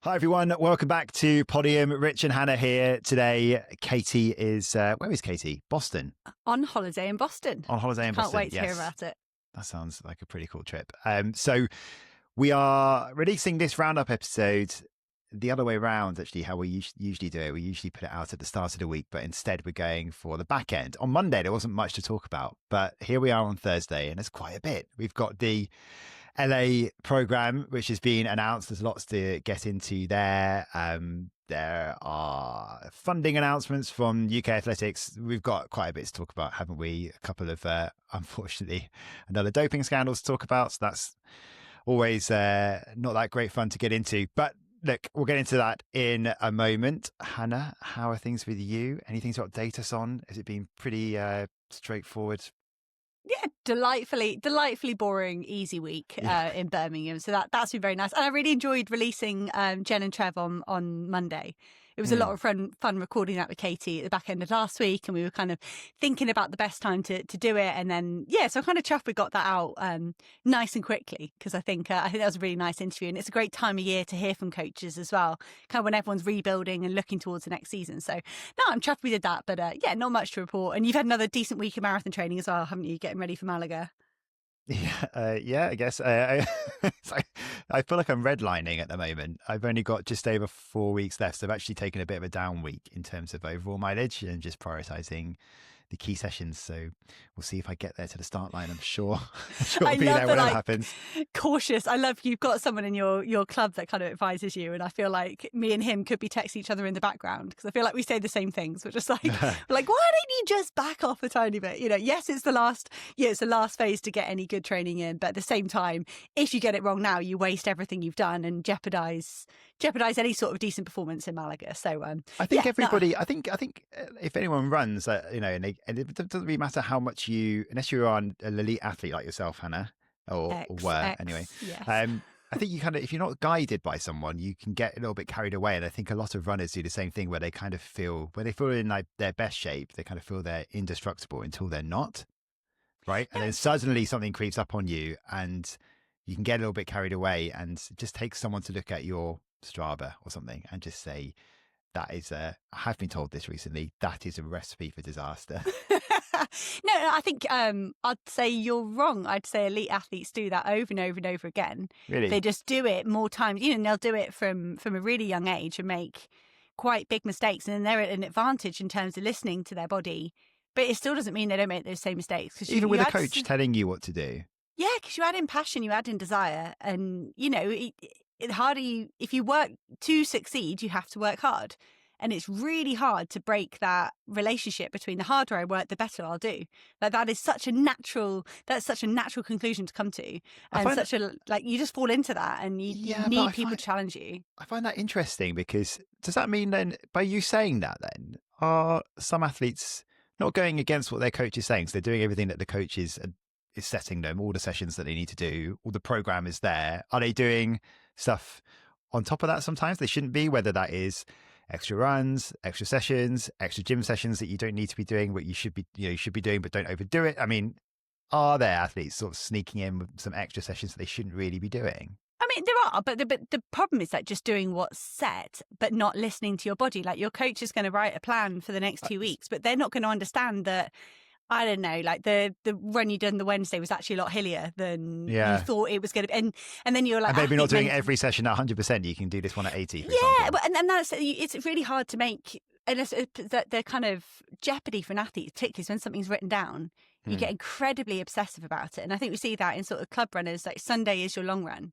Hi everyone, welcome back to Podium. Rich and Hannah here today. Katie is, where is Katie? Boston. On holiday in Boston. On holiday in Boston. Can't wait to hear about it. That sounds like a pretty cool trip. So we are releasing this roundup episode the other way around, actually, how we usually do it. We usually put it out at the start of the week, but instead we're going for the back end. On Monday, there wasn't much to talk about, but here we are on Thursday, and there's quite a bit. We've got the LA program, which has been announced. There's lots to get into there. There are funding announcements from UK Athletics. We've got quite a bit to talk about, haven't we? A couple of, unfortunately, another doping scandals to talk about. So that's always not that great fun to get into. But look, we'll get into that in a moment. Hannah, how are things with you? Anything to update us on? Has it been pretty straightforward? Yeah, delightfully boring, easy week in Birmingham. So that's been very nice. And I really enjoyed releasing Jen and Trev on Monday. It was a lot of fun recording that with Katie at the back end of last week. And we were kind of thinking about the best time to do it. And then, so I'm kind of chuffed we got that out nice and quickly, because I think that was a really nice interview. And it's a great time of year to hear from coaches as well, kind of when everyone's rebuilding and looking towards the next season. So no, I'm chuffed we did that. But not much to report. And you've had another decent week of marathon training as well, haven't you? Getting ready for Malaga. Yeah, I guess. I feel like I'm redlining at the moment. I've only got just over 4 weeks left. So I've actually taken a bit of a down week in terms of overall mileage and just prioritizing the key sessions. So we'll see if I get there to the start line. I'm sure I'll be there when that happens. Cautious. I love you've got someone in your club that kind of advises you, and I feel like me and him could be texting each other in the background, because I feel like we say the same things. We're just like, why don't you just back off a tiny bit? Yes, it's the last phase to get any good training in, but at the same time, if you get it wrong now, you waste everything you've done and jeopardize any sort of decent performance in Malaga. So I think everybody, I think if anyone runs, and it doesn't really matter how much unless you're an elite athlete like yourself, Hannah, or were anyway. Yes. I think you kind of, if you're not guided by someone, you can get a little bit carried away. And I think a lot of runners do the same thing, where they kind of feel, when they feel in like their best shape, they kind of feel they're indestructible until they're not. Right. And then suddenly something creeps up on you and you can get a little bit carried away, and just take someone to look at your Strava or something and just say, that is I have been told this recently, that is a recipe for disaster. No, I think I'd say you're wrong. I'd say elite athletes do that over and over and over again. Really? They just do it more times. And they'll do it from a really young age and make quite big mistakes. And then they're at an advantage in terms of listening to their body. But it still doesn't mean they don't make those same mistakes. Even with a coach telling you what to do. Yeah, because you add in passion, you add in desire. And, if you work to succeed, you have to work hard. And it's really hard to break that relationship between the harder I work, the better I'll do. Like that's such a natural conclusion to come to. And you just fall into that, and you need people to challenge you. I find that interesting, because does that mean then, by you saying that then, are some athletes not going against what their coach is saying? So they're doing everything that the coach is setting them, all the sessions that they need to do, all the program is there. Are they doing stuff on top of that sometimes they shouldn't be, whether that is extra runs, extra sessions, extra gym sessions that you don't need to be doing, but you should be doing, but don't overdo it? I mean, are there athletes sort of sneaking in with some extra sessions that they shouldn't really be doing? I mean, there are, but the problem is just doing what's set, but not listening to your body. Like, your coach is going to write a plan for the next 2 weeks, but they're not going to understand that, I don't know, like the run you done the Wednesday was actually a lot hillier than you thought it was going to be. And then you're like, and maybe not doing every session at 100%. You can do this one at 80. For example. And that's, it's really hard to make. And the kind of jeopardy for an athlete, particularly is when something's written down, you get incredibly obsessive about it. And I think we see that in sort of club runners. Like, Sunday is your long run.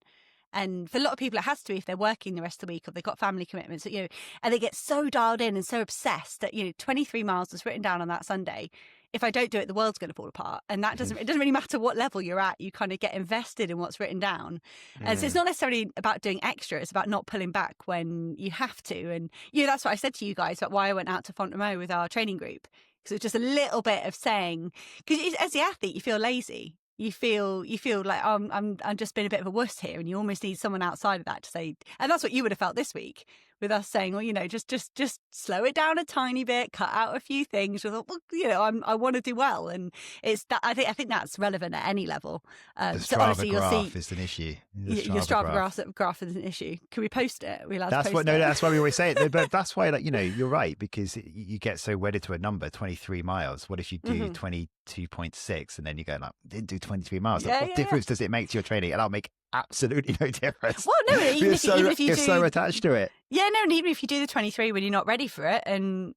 And for a lot of people, it has to be if they're working the rest of the week or they've got family commitments, and they get so dialed in and so obsessed that, 23 miles was written down on that Sunday. If I don't do it, the world's going to fall apart. And it doesn't really matter what level you're at. You kind of get invested in what's written down. And so it's not necessarily about doing extra. It's about not pulling back when you have to. And, that's what I said to you guys about why I went out to Font-Romeu with our training group. Because it's just a little bit of saying, because as the athlete, you feel lazy. You feel like, I'm just being a bit of a wuss here, and you almost need someone outside of that to say. And that's what you would have felt this week, with us saying, well, just slow it down a tiny bit, cut out a few things. We thought, well, I want to do well, and it's that. I think that's relevant at any level. The So Strava honestly, you'll graph see is an issue. your Strava graph is an issue. Can we post it? Are we allowed to post it? That's why we always say it. But that's why, you're right, because you get so wedded to a number, 23 miles. What if you do 22.6 and then you go didn't do 23 miles? What difference does it make to your training? And I'll make absolutely no difference. Well, no, even if you you're do, so attached to it. Yeah, no, and even if you do the 23 when you're not ready for it, and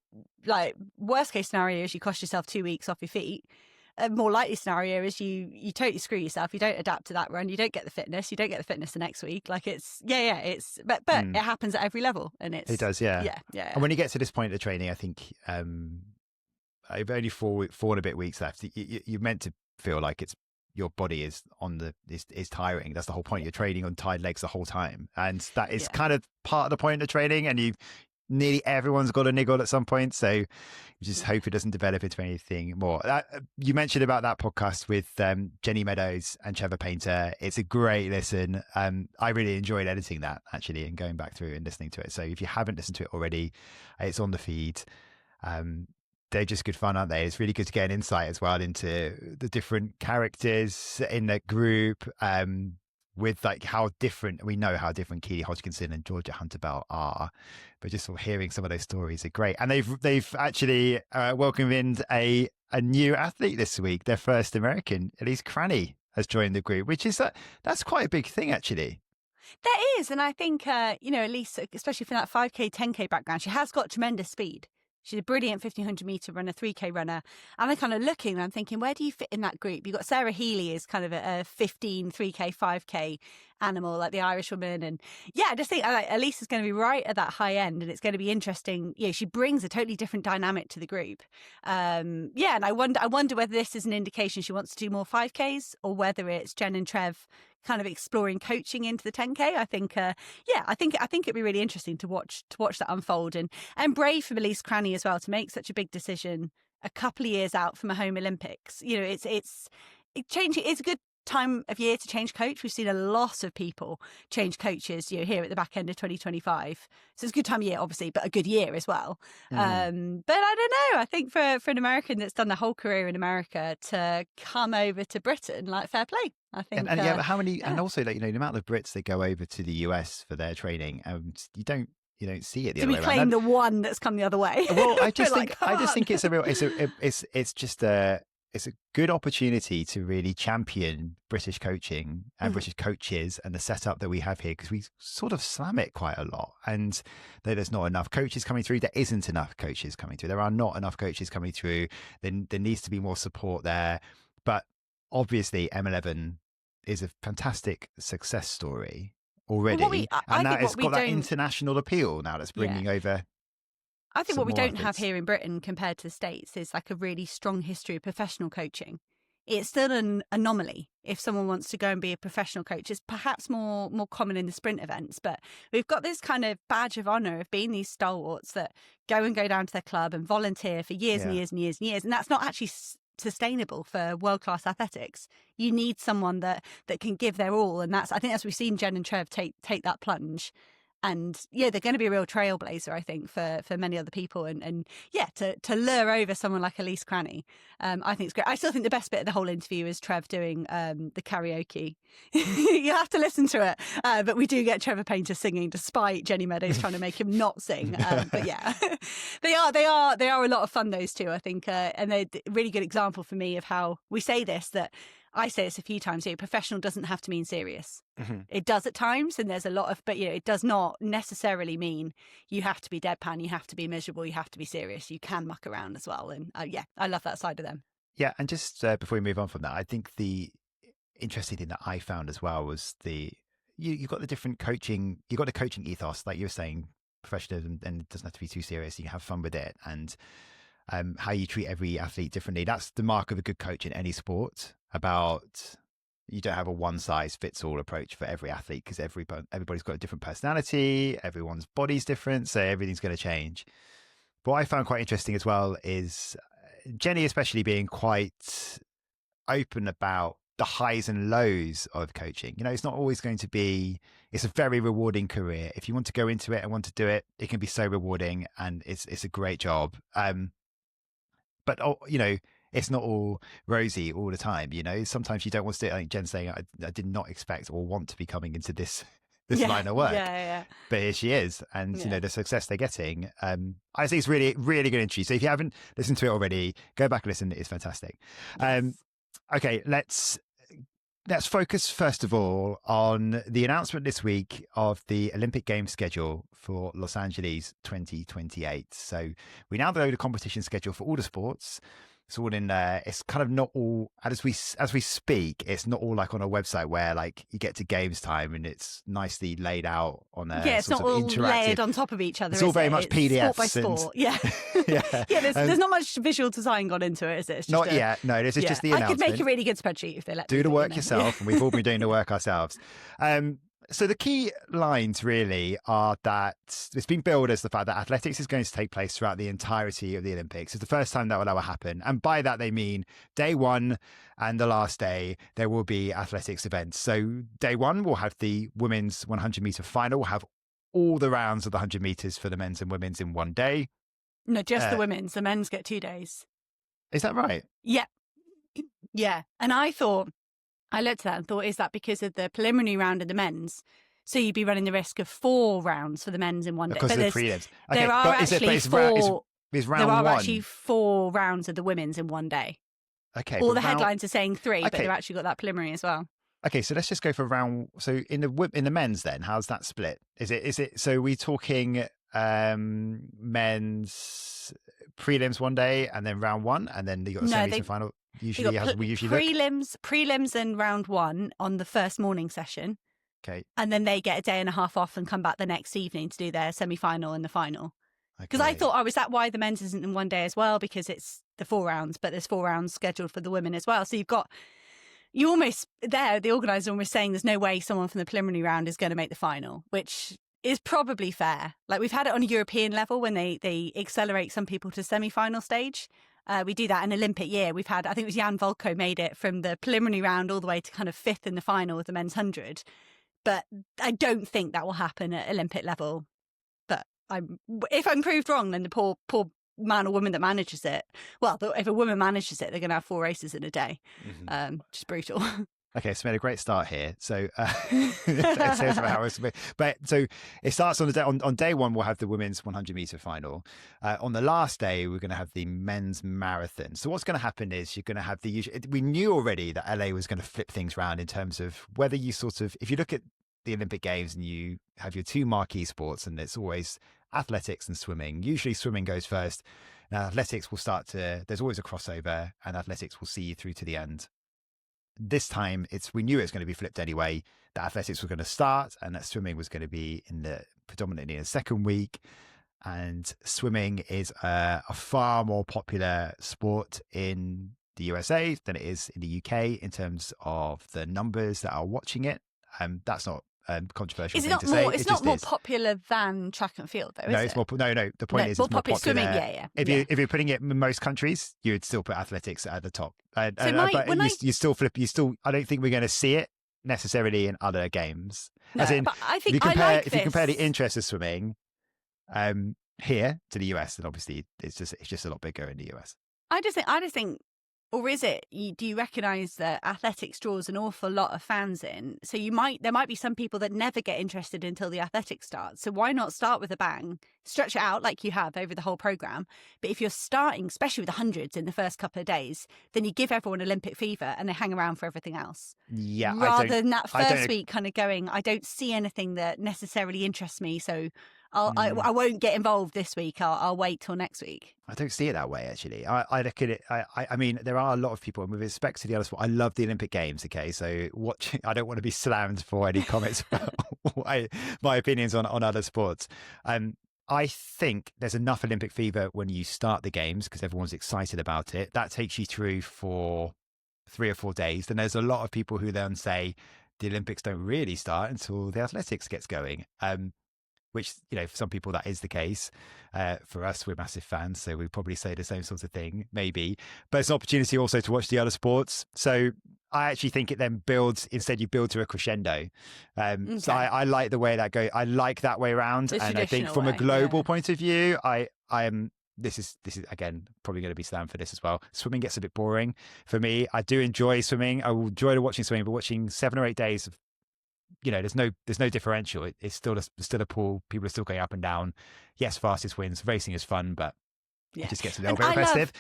worst case scenario is you cost yourself 2 weeks off your feet. A more likely scenario is you totally screw yourself. You don't adapt to that run. You don't get the fitness. You don't get the fitness the next week. But it happens at every level, and it does, yeah. And when you get to this point of training, I think I've only four and a bit weeks left. You're meant to feel like your body is tiring. That's the whole point. You're training on tired legs the whole time, and that is kind of part of the point of training. And nearly everyone's got a niggle at some point, so you just hope it doesn't develop into anything more. You mentioned about that podcast with Jenny Meadows and Trevor Painter. It's a great listen. I really enjoyed editing that, actually, and going back through and listening to it. So if you haven't listened to it already, it's on the feed. They're just good fun, aren't they? It's really good to get an insight as well into the different characters in the group, with how different, we know how different Keely Hodgkinson and Georgia Hunter-Bell are, but just sort of hearing some of those stories are great. And they've actually welcomed in a new athlete this week. Their first American, Elise Cranny, has joined the group, which is that's quite a big thing, actually. That is, and I think Elise, especially from that 5K, 10K background, she has got tremendous speed. She's a brilliant 1500 metre runner, 3K runner. And I'm kind of looking and I'm thinking, where do you fit in that group? You've got Sarah Healy is kind of a 15, 3K, 5K animal, like the Irish woman. And I just think Elise is going to be right at that high end, and it's going to be interesting. She brings a totally different dynamic to the group. And I wonder whether this is an indication she wants to do more 5Ks, or whether it's Jen and Trev kind of exploring coaching into the 10K. I think it'd be really interesting to watch that unfold, and brave for Elise Cranny as well to make such a big decision a couple of years out from a home Olympics. It's a good time of year to change coach. We've seen a lot of people change coaches, here at the back end of 2025. So it's a good time of year, obviously, but a good year as well. But I don't know. I think for an American that's done their whole career in America to come over to Britain, fair play. I think. And how many? Yeah. And also, the amount of Brits that go over to the US for their training, you don't see it the other way around. So we claim the one that's come the other way. Well, I just think it's a good opportunity to really champion British coaching and British coaches and the setup that we have here, because we sort of slam it quite a lot. And there's not enough coaches coming through. There isn't enough coaches coming through. There are not enough coaches coming through. Then there needs to be more support there. But obviously, M11 is a fantastic success story already. And that it's got that international appeal now that's bringing over. I think what we don't have here in Britain compared to the States is a really strong history of professional coaching. It's still an anomaly if someone wants to go and be a professional coach. It's perhaps more common in the sprint events, but we've got this kind of badge of honour of being these stalwarts that go down to their club and volunteer for years and years and years and years. And that's not actually sustainable for world-class athletics. You need someone that can give their all. And I think that's we've seen Jen and Trev take that plunge. And they're going to be a real trailblazer, I think, for many other people. And to lure over someone like Elise Cranny, I think it's great. I still think the best bit of the whole interview is Trev doing the karaoke. You have to listen to it. But we do get Trevor Painter singing, despite Jenny Meadows trying to make him not sing. But they are a lot of fun, those two, I think. And they're a really good example for me of how we say this, that I say this a few times here, professional doesn't have to mean serious. Mm-hmm. It does at times, and there's a lot of, but it does not necessarily mean you have to be deadpan, you have to be miserable, you have to be serious. You can muck around as well. And I love that side of them. Yeah, and just before we move on from that, I think the interesting thing that I found as well was you've got the different coaching, you've got the coaching ethos, like you were saying, professionalism, and it doesn't have to be too serious. You can have fun with it, and how you treat every athlete differently. That's the mark of a good coach in any sport. You don't have a one-size-fits-all approach for every athlete, because everybody's got a different personality, everyone's body's different, so everything's going to change. But what I found quite interesting as well is Jenny especially being quite open about the highs and lows of coaching. It's not always going to be, it's a very rewarding career. If you want to go into it and want to do it, it can be so rewarding and it's a great job. But it's not all rosy all the time. Sometimes you don't want to do it. I think Jen's saying, I did not expect or want to be coming into this line of work. Yeah. But here she is. And, the success they're getting. I think it's really, really good interview. So if you haven't listened to it already, go back and listen. It's fantastic. Yes. Okay, let's focus first of all on the announcement this week of the Olympic Games schedule for Los Angeles 2028. So we now know the competition schedule for all the sports. It's all in there. It's kind of not all, as we speak, it's not all like on a website where like you get to games time and it's nicely laid out on a it's not all layered on top of each other. It's all very much PDFs. Sport by sport. Yeah. Yeah. There's not much visual design gone into it, is it? It's not yet. No, this is just the announcement. I could make a really good spreadsheet if they let me do the work yourself, and we've all been doing the work ourselves. So the key lines really are that it's been billed as the fact that athletics is going to take place throughout the entirety of the Olympics. It's the first time that will ever happen. And by that, they mean day one and the last day, there will be athletics events. So day one, we'll have the women's 100-meter final. We'll have all the rounds of the 100 meters for the men's and women's in one day. No, just the women's. The men's get 2 days. Is that right? Yeah. Yeah. And I looked at that and thought, is that because of the preliminary round of the men's? So you'd be running the risk of 4 rounds for the men's in one day. Because of the prelims. Okay, there are actually actually 4 rounds of the women's in one day. Okay. All the headlines are saying 3, but they've actually got that preliminary as well. Okay, so let's just go for round. So in the men's then, how's that split? Is it? So we talking men's prelims one day and then round one, and then you got the semis and final. Usually, prelims and round one on the first morning session. Okay, and then they get a day and a half off and come back the next evening to do their semi-final and the final. Because I thought, is that why the men's isn't in one day as well? Because it's the 4 rounds, but there's 4 rounds scheduled for the women as well. So you almost there. The organizer almost saying there's no way someone from the preliminary round is going to make the final, which is probably fair. Like we've had it on a European level when they accelerate some people to semi-final stage. We do that in Olympic year. We've had, I think it was Jan Volko made it from the preliminary round all the way to kind of 5th in the final of the men's 100. But I don't think that will happen at Olympic level. But if I'm proved wrong, then the poor man or woman that manages it, well, if a woman manages it, they're going to have 4 races in a day. Just brutal. Okay, so we made a great start here. So it says about how it's, but so it starts on the day on day one. We'll have the women's 100-meter final. On the last day, we're going to have the men's marathon. So what's going to happen is you're going to have the usual. We knew already that LA was going to flip things around in terms of whether you if you look at the Olympic Games and you have your 2 marquee sports, and it's always athletics and swimming. Usually swimming goes first. Now athletics will there's always a crossover, and athletics will see you through to the end. This time we knew it was going to be flipped anyway. That athletics was going to start and that swimming was going to be predominantly in the second week. And swimming is a far more popular sport in the USA than it is in the UK in terms of the numbers that are watching it. That's not controversial thing to say. It's not more popular than track and field, though, is it? It's more. No. The point is, it's more popular. Swimming, yeah. If you're putting it in most countries, you would still put athletics at the top. But you still flip. I don't think we're going to see it necessarily in other games. No, as in, but I think if you compare the interest of swimming here to the US, then obviously it's just a lot bigger in the US. I just think. Or is it? Do you recognise that athletics draws an awful lot of fans in? So there might be some people that never get interested until the athletics starts. So why not start with a bang, stretch it out like you have over the whole programme? But if you're starting, especially with the hundreds in the first couple of days, then you give everyone Olympic fever and they hang around for everything else. Yeah. Rather than that first week kind of going, I don't see anything that necessarily interests me, so I won't get involved this week. I'll wait till next week. I don't see it that way, actually. I look at it. I mean, there are a lot of people, and with respect to the other sport, I love the Olympic Games. Okay, so I don't want to be slammed for any comments about my opinions on other sports. I think there's enough Olympic fever when you start the games because everyone's excited about it. That takes you through for 3 or 4 days. Then there's a lot of people who then say the Olympics don't really start until the athletics gets going. which, for some people that is the case. For us, we're massive fans, so we probably say the same sort of thing, maybe. But it's an opportunity also to watch the other sports. So I actually think it then builds, instead you build to a crescendo. So I like the way that goes. I like that way around. And I think from a global point of view, I am, this is again, probably going to be slammed for this as well. Swimming gets a bit boring for me. I do enjoy swimming. I will enjoy watching swimming, but watching 7 or 8 days of, there's no differential. It's still a pool. People are still going up and down. Yes, fastest wins. Racing is fun, but it just gets a little bit repetitive.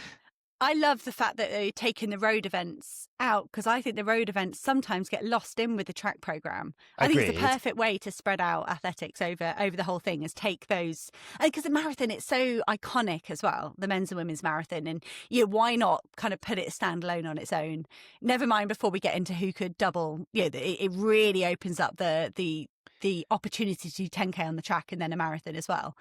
I love the fact that they're taking the road events out, because I think the road events sometimes get lost in with the track program. I think it's the perfect way to spread out athletics over the whole thing, is take those, because the marathon, it's so iconic as well, the men's and women's marathon, and why not kind of put it standalone on its own? Never mind before we get into who could double. It really opens up the opportunity to do 10K on the track and then a marathon as well,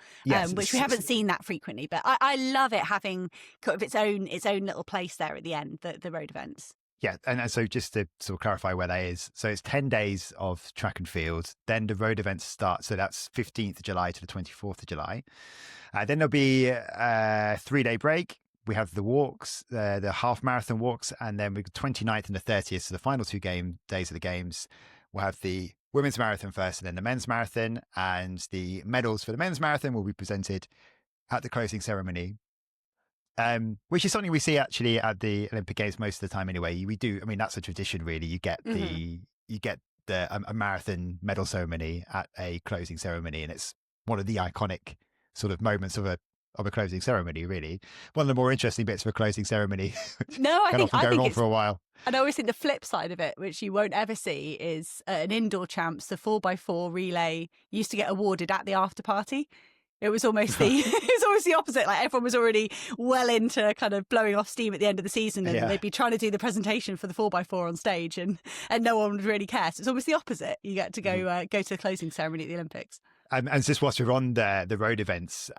which we haven't seen that frequently. But I love it having kind of its own little place there at the end, the road events. Yeah, and so just to sort of clarify where that is, so it's 10 days of track and field, then the road events start, so that's 15th of July to the 24th of July. Then there'll be a 3-day break. We have the walks, the half marathon walks, and then we've 29th and the 30th, so the final 2 days of the games. We'll have the women's marathon first and then the men's marathon, and the medals for the men's marathon will be presented at the closing ceremony, which is something we see actually at the Olympic Games most of the time anyway. We do, I mean, that's a tradition really. You get a marathon medal ceremony at a closing ceremony, and it's one of the iconic sort of moments of a closing ceremony, really. One of the more interesting bits of a closing ceremony. I think going on for a while. And I always think the flip side of it, which you won't ever see, is an indoor champs, the 4x4 relay used to get awarded at the after party. It was almost the opposite. Like, everyone was already well into kind of blowing off steam at the end of the season, and they'd be trying to do the presentation for the 4x4 on stage, and no one would really care. So it's almost the opposite. You get to go to the closing ceremony at the Olympics. And just whilst we're on the road events,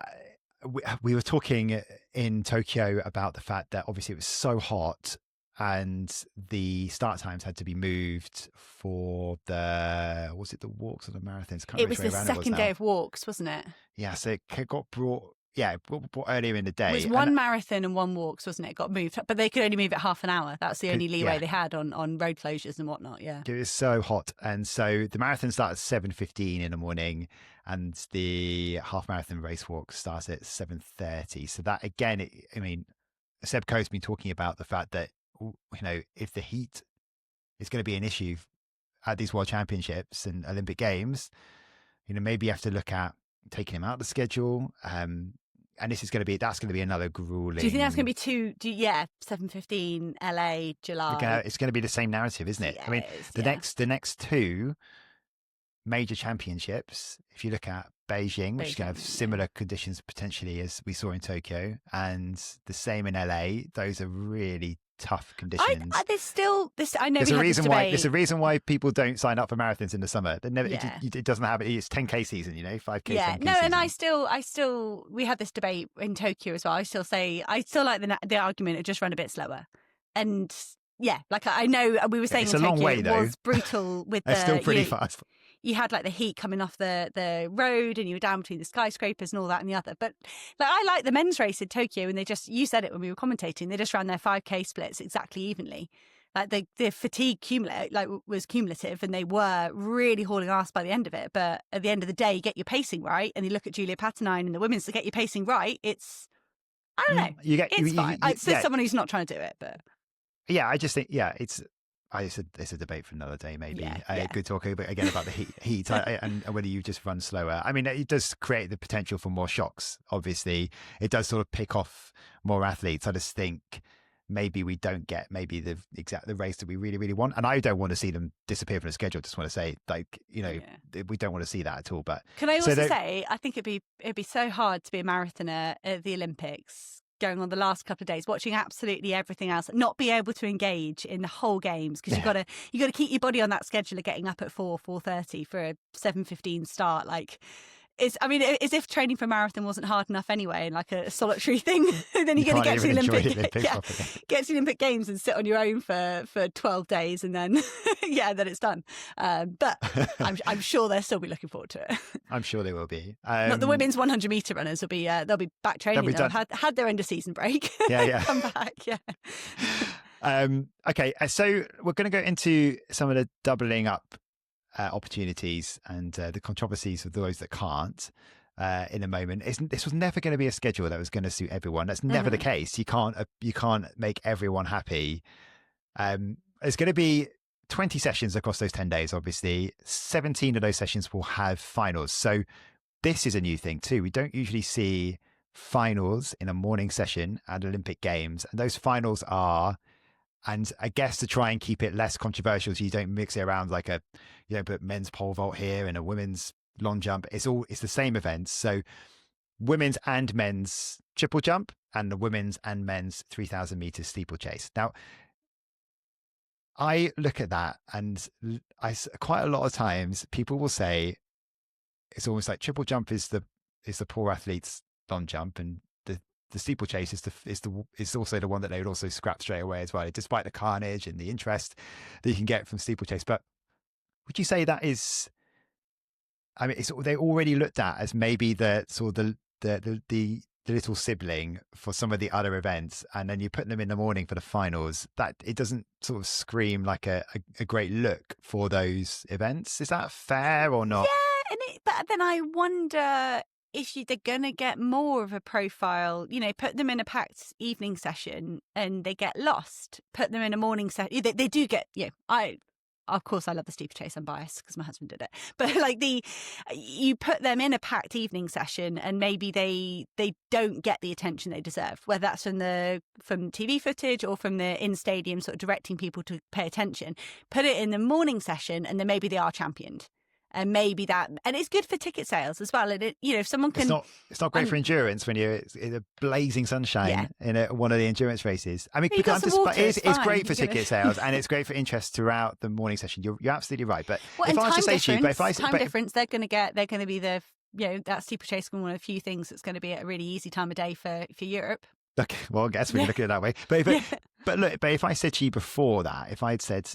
we were talking in Tokyo about the fact that obviously it was so hot and the start times had to be moved for the walks or the marathons? It was the second day of walks, wasn't it? Yeah, so it got brought earlier in the day. It was one marathon and one walks, wasn't it? It got moved, but they could only move it half an hour. That's the only leeway they had on road closures and whatnot. Yeah, it was so hot, and so the marathon starts at 7:15 in the morning, and the half marathon race walk starts at 7:30. So that again, Seb Coe's been talking about the fact that if the heat is going to be an issue at these World Championships and Olympic Games, maybe you have to look at taking him out of the schedule. And that's going to be another grueling. Do you think that's going to be 7:15 LA July? It's going to be the same narrative, isn't it? Yeah, the next 2 major championships, if you look at Beijing, which is going to have similar conditions potentially as we saw in Tokyo, and the same in LA, those are really tough conditions. There's still this. I know there's a reason why people don't sign up for marathons in the summer. It doesn't have it. It's 10K season, 5K. Yeah, 10K no, season. and I still we had this debate in Tokyo as well. I still like the argument of just run a bit slower, and I know we were saying it's in a Tokyo long way, though. It was brutal with it's still pretty fast. You had like the heat coming off the road, and you were down between the skyscrapers and all that and the other. But I like the men's race in Tokyo, and you said it when we were commentating, they just ran their 5K splits exactly evenly. Like the fatigue was cumulative, and they were really hauling ass by the end of it. But at the end of the day, you get your pacing right, and you look at Julia Patternine and the women's to get your pacing right. It's, I don't know, it's fine. It's someone who's not trying to do it, but yeah, I just think it's a debate for another day, maybe. Good talk again about the heat and whether you just run slower. I mean, it does create the potential for more shocks. Obviously, it does sort of pick off more athletes. I just think maybe we don't get the race that we really, really want. And I don't want to see them disappear from the schedule. I just want to say, we don't want to see that at all. But can I also say, I think it'd be so hard to be a marathoner at the Olympics, going on the last couple of days, watching absolutely everything else, not be able to engage in the whole games, because you got to keep your body on that schedule of getting up at 4:30 for a 7:15 start. Like, I mean, as if training for a marathon wasn't hard enough anyway, and like a solitary thing. Then you're going to get to the get to the Olympic Games and sit on your own for 12 days, and then then it's done. But I'm sure they'll still be looking forward to it. I'm sure they will be. Not the women's 100 meter runners will be they'll be back training. They'll had their end of season break. Yeah. Come back. Yeah. Okay, so we're going to go into some of the doubling up opportunities and the controversies of those that can't in a moment. This was never going to be a schedule that was going to suit everyone. That's never the case. You can't make everyone happy. There's going to be 20 sessions across those 10 days. Obviously, 17 of those sessions will have finals. So this is a new thing too. We don't usually see finals in a morning session at Olympic Games, and those finals are. And I guess to try and keep it less controversial, so you don't mix it around like you don't put men's pole vault here and a women's long jump. It's the same events. So women's and men's triple jump and the women's and men's 3,000 meters steeplechase. Now, I look at that and quite a lot of times people will say it's almost like triple jump is the poor athlete's long jump, and the steeplechase is also the one that they would also scrap straight away as well, despite the carnage and the interest that you can get from steeplechase. But would you say that is? I mean, they already looked at as maybe the little sibling for some of the other events, and then you put them in the morning for the finals. That it doesn't sort of scream like a great look for those events. Is that fair or not? Yeah, but then I wonder if they're going to get more of a profile, put them in a packed evening session and they get lost. Put them in a morning session. They do get, of course I love the steeplechase. I'm biased because my husband did it. But like you put them in a packed evening session and maybe they don't get the attention they deserve, whether that's from TV footage or from the in-stadium sort of directing people to pay attention. Put it in the morning session and then maybe they are championed. And maybe and it's good for ticket sales as well. And if someone can, it's not great for endurance when you're in a blazing sunshine in one of the endurance races. I mean, it's great for ticket sales and it's great for interest throughout the morning session. You're absolutely right. But if I was to say to you, time difference, they're going to be the that steeplechase one of the few things that's going to be a really easy time of day for Europe. Okay, well, I guess we can look at it that way. But if I said to you before that, if I'd said,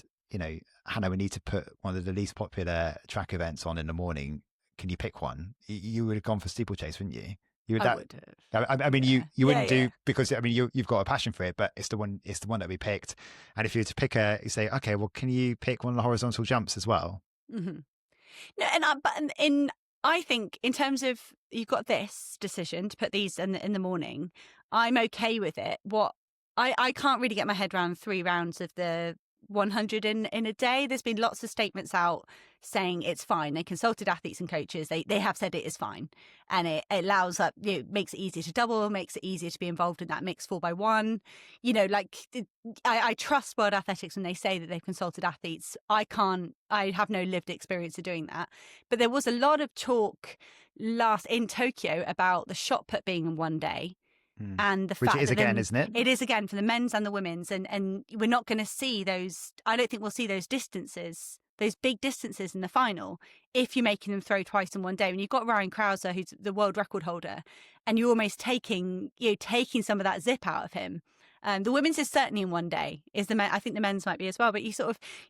Hannah, we need to put one of the least popular track events on in the morning. Can you pick one? You would have gone for steeplechase, wouldn't you? I would have. I mean, you wouldn't do because I mean you've got a passion for it, but it's the one that we picked. And if you were to pick you say, okay, well, can you pick one of the horizontal jumps as well? Mm-hmm. No, I think in terms of you've got this decision to put these in the morning, I'm okay with it. What I can't really get my head around 3 rounds of the 100 in a day. There's been lots of statements out saying it's fine. They consulted athletes and coaches. They have said it is fine, and it allows up. Makes it easier to double, makes it easier to be involved in that mixed 4x1. I trust World Athletics when they say that they've consulted athletes. I have no lived experience of doing that, but there was a lot of talk in Tokyo about the shot put being in one day. And the fact which is again, isn't it? It is again for the men's and the women's, and we're not going to see those. I don't think we'll see those distances, those big distances in the final, if you're making them throw twice in one day. When you've got Ryan Krauser, who's the world record holder, and you're almost taking some of that zip out of him. The women's is certainly in one day. I think the men's might be as well. But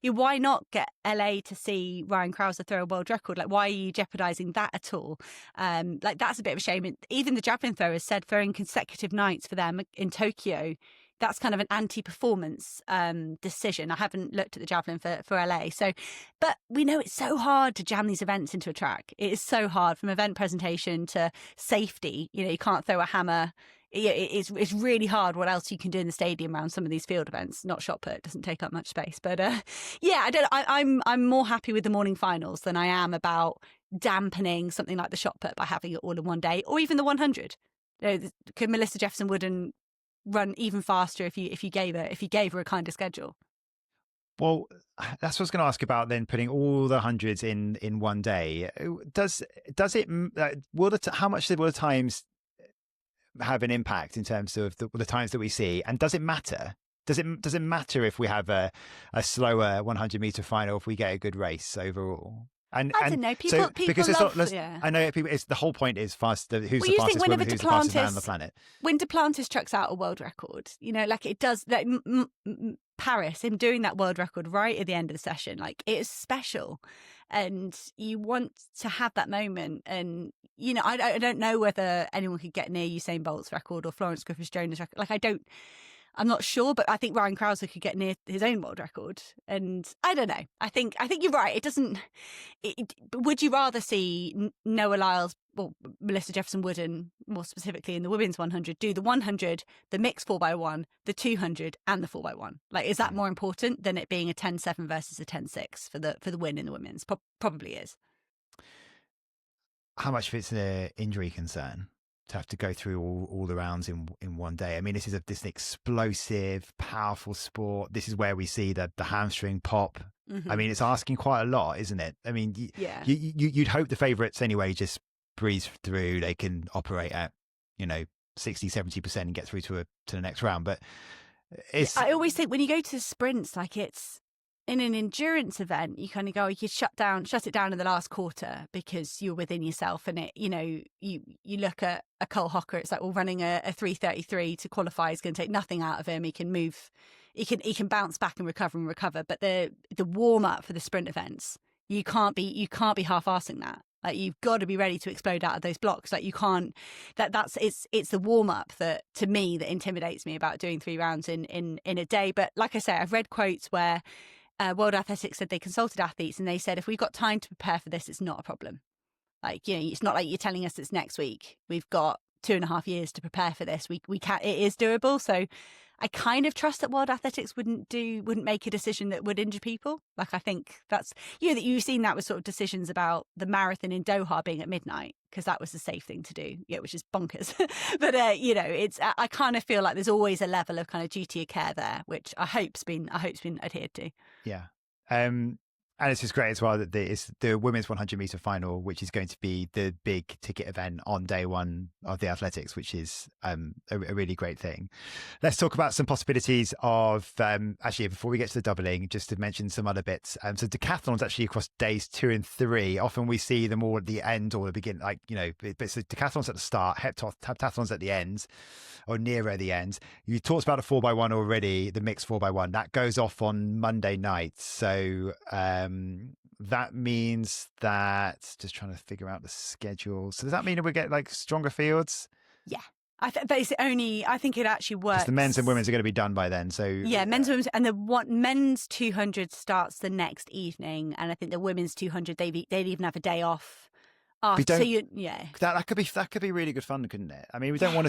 why not get LA to see Ryan Krauser throw a world record? Like, why are you jeopardising that at all? That's a bit of a shame. Even the javelin throwers said throwing consecutive nights for them in Tokyo, that's kind of an anti-performance decision. I haven't looked at the javelin for LA. But we know it's so hard to jam these events into a track. It is so hard, from event presentation to safety. You can't throw a hammer. It's really hard what else you can do in the stadium around some of these field events. Not shot put, doesn't take up much space. But I'm more happy with the morning finals than I am about dampening something like the shot put by having it all in one day, or even the 100. Could Melissa Jefferson Wooden run even faster if you gave her a kinder schedule? Well, that's what I was going to ask about then, putting all the hundreds in one day. Does it? How much will the times have an impact in terms of the times that we see, and does it matter? Does it matter if we have a slower 100 meter final if we get a good race overall? And I don't know. so, People because it's love. not, Yeah. I know people. It's the whole point is who's Well, the you think fastest whenever woman, who's the fastest man on the Duplantis, planet. when Duplantis chucks out a world record, like it does, like Paris, him doing that world record right at the end of the session, like it is special, and you want to have that moment. And I don't know whether anyone could get near Usain Bolt's record or Florence Griffiths-Jones' record. Like I'm not sure, but I think Ryan Krauser could get near his own world record. And I don't know. I think you're right. It doesn't. Would you rather see Noah Lyles or Melissa Jefferson Wooden, more specifically in the women's 100, do the 100, the mixed 4x1, the 200, and the 4x1? Like, is that more important than it being a 10-7 versus a 10-6 for the win in the women's? Probably is. How much of it's an injury concern to have to go through all the rounds in one day? I mean, this is this explosive, powerful sport. This is where we see the hamstring pop. Mm-hmm. I mean, it's asking quite a lot, isn't it? I mean, you'd hope the favourites anyway just breeze through. They can operate at 60-70% and get through to the next round. But I always think when you go to sprints, like it's in an endurance event, you kind of go, you shut it down in the last quarter because you're within yourself. And you look at a Cole Hocker, it's like, well, running a 3:33 to qualify is going to take nothing out of him. He can move, he can bounce back and recover. But the warm up for the sprint events, you can't be half-arsing that. Like, you've got to be ready to explode out of those blocks. Like, you can't. It's the warm up that, to me, that intimidates me about doing 3 rounds in a day. But like I say, I've read quotes where World Athletics said they consulted athletes and they said, if we've got time to prepare for this, it's not a problem. Like, it's not like you're telling us it's next week. We've got 2.5 years to prepare for this. We can. It is doable. So I kind of trust that World Athletics wouldn't make a decision that would injure people. Like, I think that's, that you've seen that with sort of decisions about the marathon in Doha being at midnight, because that was the safe thing to do, which is bonkers. But, it's, I kind of feel like there's always a level of kind of duty of care there, which I hope's been adhered to. Yeah. And it's just great as well that it's the women's 100 meter final, which is going to be the big ticket event on day one of the athletics, which is a really great thing. Let's talk about some possibilities of, actually, before we get to the doubling, just to mention some other bits. So decathlons actually across days 2 and 3, often we see them all at the end or the beginning, but so decathlons at the start, heptathlons at the end or nearer the end. You talked about a 4x1 already, the mixed 4x1. That goes off on Monday night. So, that means that, just trying to figure out the schedule. So does that mean that we get like stronger fields? Yeah. But it's only, I think it actually works. The men's and women's are going to be done by then. So yeah, men's and women's, and men's 200 starts the next evening, and I think the women's 200 they'd even have a day off. That could be really good fun, couldn't it? I mean, we don't want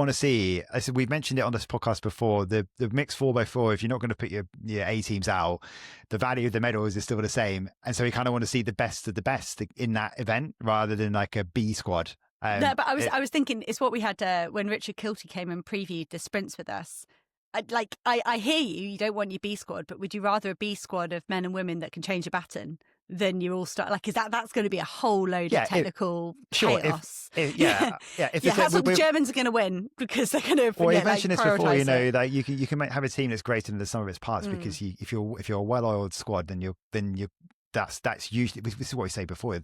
to see. I said, we've mentioned it on this podcast before. The mixed 4x4. If you're not going to put your A teams out, the value of the medals is still the same, and so we kind of want to see the best of the best in that event rather than like a B squad. No, but I was thinking it's what we had when Richard Kilty came and previewed the sprints with us. I hear you. You don't want your B squad, but would you rather a B squad of men and women that can change a baton than you all start? Like, is that's going to be a whole load of technical chaos? That's what the Germans are going to win, because they're going to. Well, you mentioned this before. Like you can have a team that's greater than the sum of its parts, because if you're a well-oiled squad, then that's usually, this is what we say before.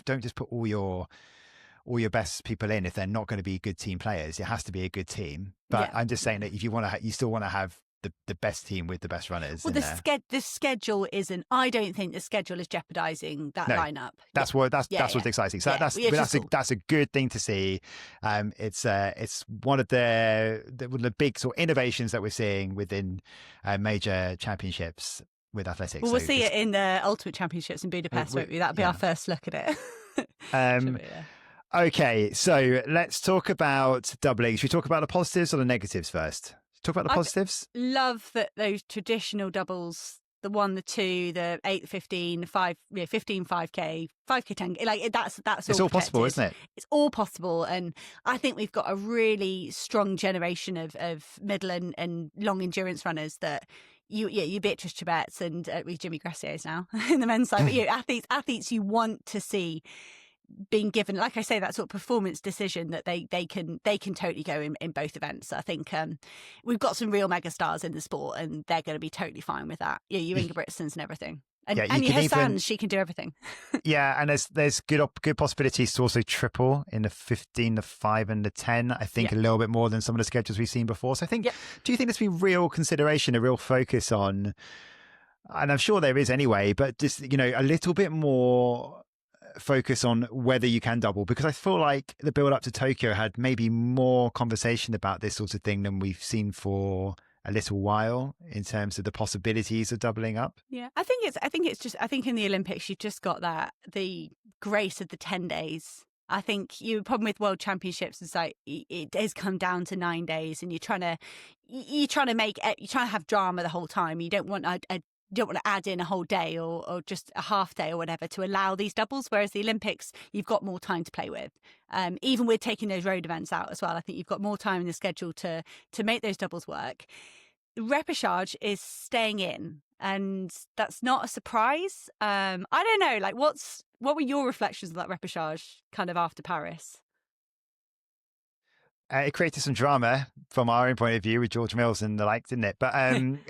Don't just put all your best people in if they're not going to be good team players. It has to be a good team. But I'm just saying that if you still want to have the best team with the best runners. Well, the schedule isn't. I don't think the schedule is jeopardising that lineup. That's what's exciting. So that's a good thing to see. It's one of the big sort of innovations that we're seeing within major championships with athletics. Well, we'll see it in the Ultimate Championships in Budapest, won't we? That'll be our first look at it. Okay, so let's talk about doubling. Should we talk about the positives or the negatives first? Talk about the positives. I love that those traditional doubles, the 1, the 2, the 8, 15, 5, 15, 5K, 5K, 10, like that's it's all possible, isn't it? It's all possible, and I think we've got a really strong generation of middle and long endurance runners that. You Beatrice Chebets and Jimmy Gracier's now in the men's side, but athletes you want to see being given, like I say, that sort of performance decision that they can totally go in both events. I think we've got some real megastars in the sport, and they're going to be totally fine with that. Your Inga Britsons and everything. And Yeah, you Anya can even Hassan, she can do everything. yeah, and there's good possibilities to also triple in the 15, the 5, and the 10. I think a little bit more than some of the schedules we've seen before. So I think, do you think there's been real consideration, a real focus on, and I'm sure there is anyway, but just a little bit more focus on whether you can double? Because I feel like the build up to Tokyo had maybe more conversation about this sort of thing than we've seen for a little while in terms of the possibilities of doubling up. Yeah, I think in the Olympics you've just got the grace of the 10 days. I think your problem with World Championships is like it does come down to 9 days, and you're trying to have drama the whole time. You don't want to add in a whole day or just a half day or whatever to allow these doubles. Whereas the Olympics, you've got more time to play with. Even with taking those road events out as well, I think you've got more time in the schedule to make those doubles work. Repechage is staying in, and that's not a surprise. I don't know, like what were your reflections of that repechage kind of after Paris? It created some drama from our own point of view with George Mills and the like, didn't it? But I'm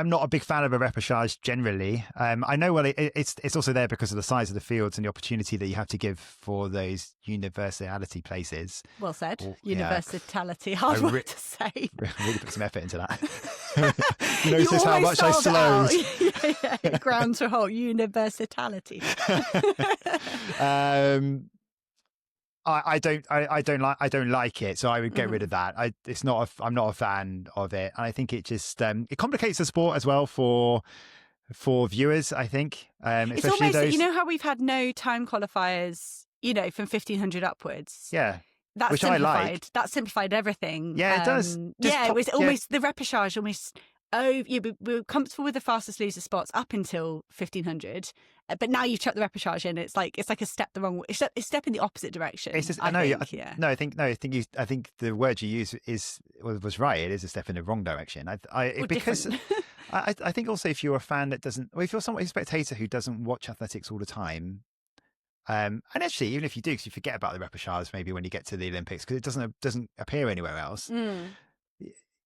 not a big fan of a repechage generally. I know it's also there because of the size of the fields and the opportunity that you have to give for those universality places. Well said. Universality, hard word to say. Really put some effort into that. You notice how much I slowed. Yeah. Grounds for whole universality. I don't like it, so I would get rid of that. I'm not a fan of it, and I think it just it complicates the sport as well for viewers. I think, it's especially almost those. You know how we've had no time qualifiers, from 1500 upwards. Yeah. That's which simplified. I like. That simplified everything. Yeah, it does. It was almost the repechage almost. Oh, we were comfortable with the fastest loser spots up until 1500, but now you've chucked the repechage in. It's like a step the wrong way. It's a step in the opposite direction. It's just, I think the word you use was right. It is a step in the wrong direction. I think also if you're a fan that doesn't, or if you're a spectator who doesn't watch athletics all the time. And actually, even if you do, because you forget about the repechage maybe when you get to the Olympics, because it doesn't appear anywhere else.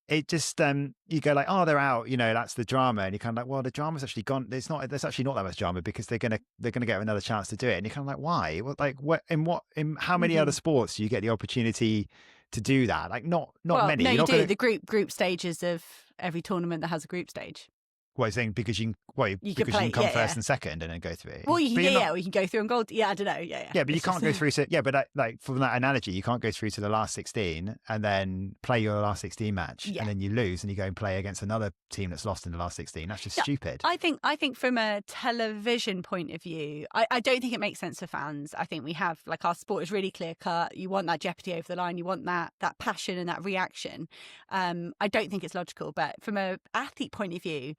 It just you go like, oh, they're out, that's the drama, and you're kind of like, well, the drama's actually gone. There's actually not that much drama because they're gonna get another chance to do it, and you're kind of like, why? Well, like in how many other sports do you get the opportunity to do that? Like not many. No, you do the group stages of every tournament that has a group stage. Well, you're saying because you can come first and second and then go through it. Well, you can go through on gold. Yeah, I don't know. Yeah. Yeah, but you can't go through. But like from that analogy, you can't go through to the last 16 and then play your last 16 match, and then you lose and you go and play against another team that's lost in the last 16. That's just stupid. I think from a television point of view, I don't think it makes sense for fans. I think we have our sport is really clear cut. You want that jeopardy over the line. You want that passion and that reaction. I don't think it's logical, but from a athlete point of view,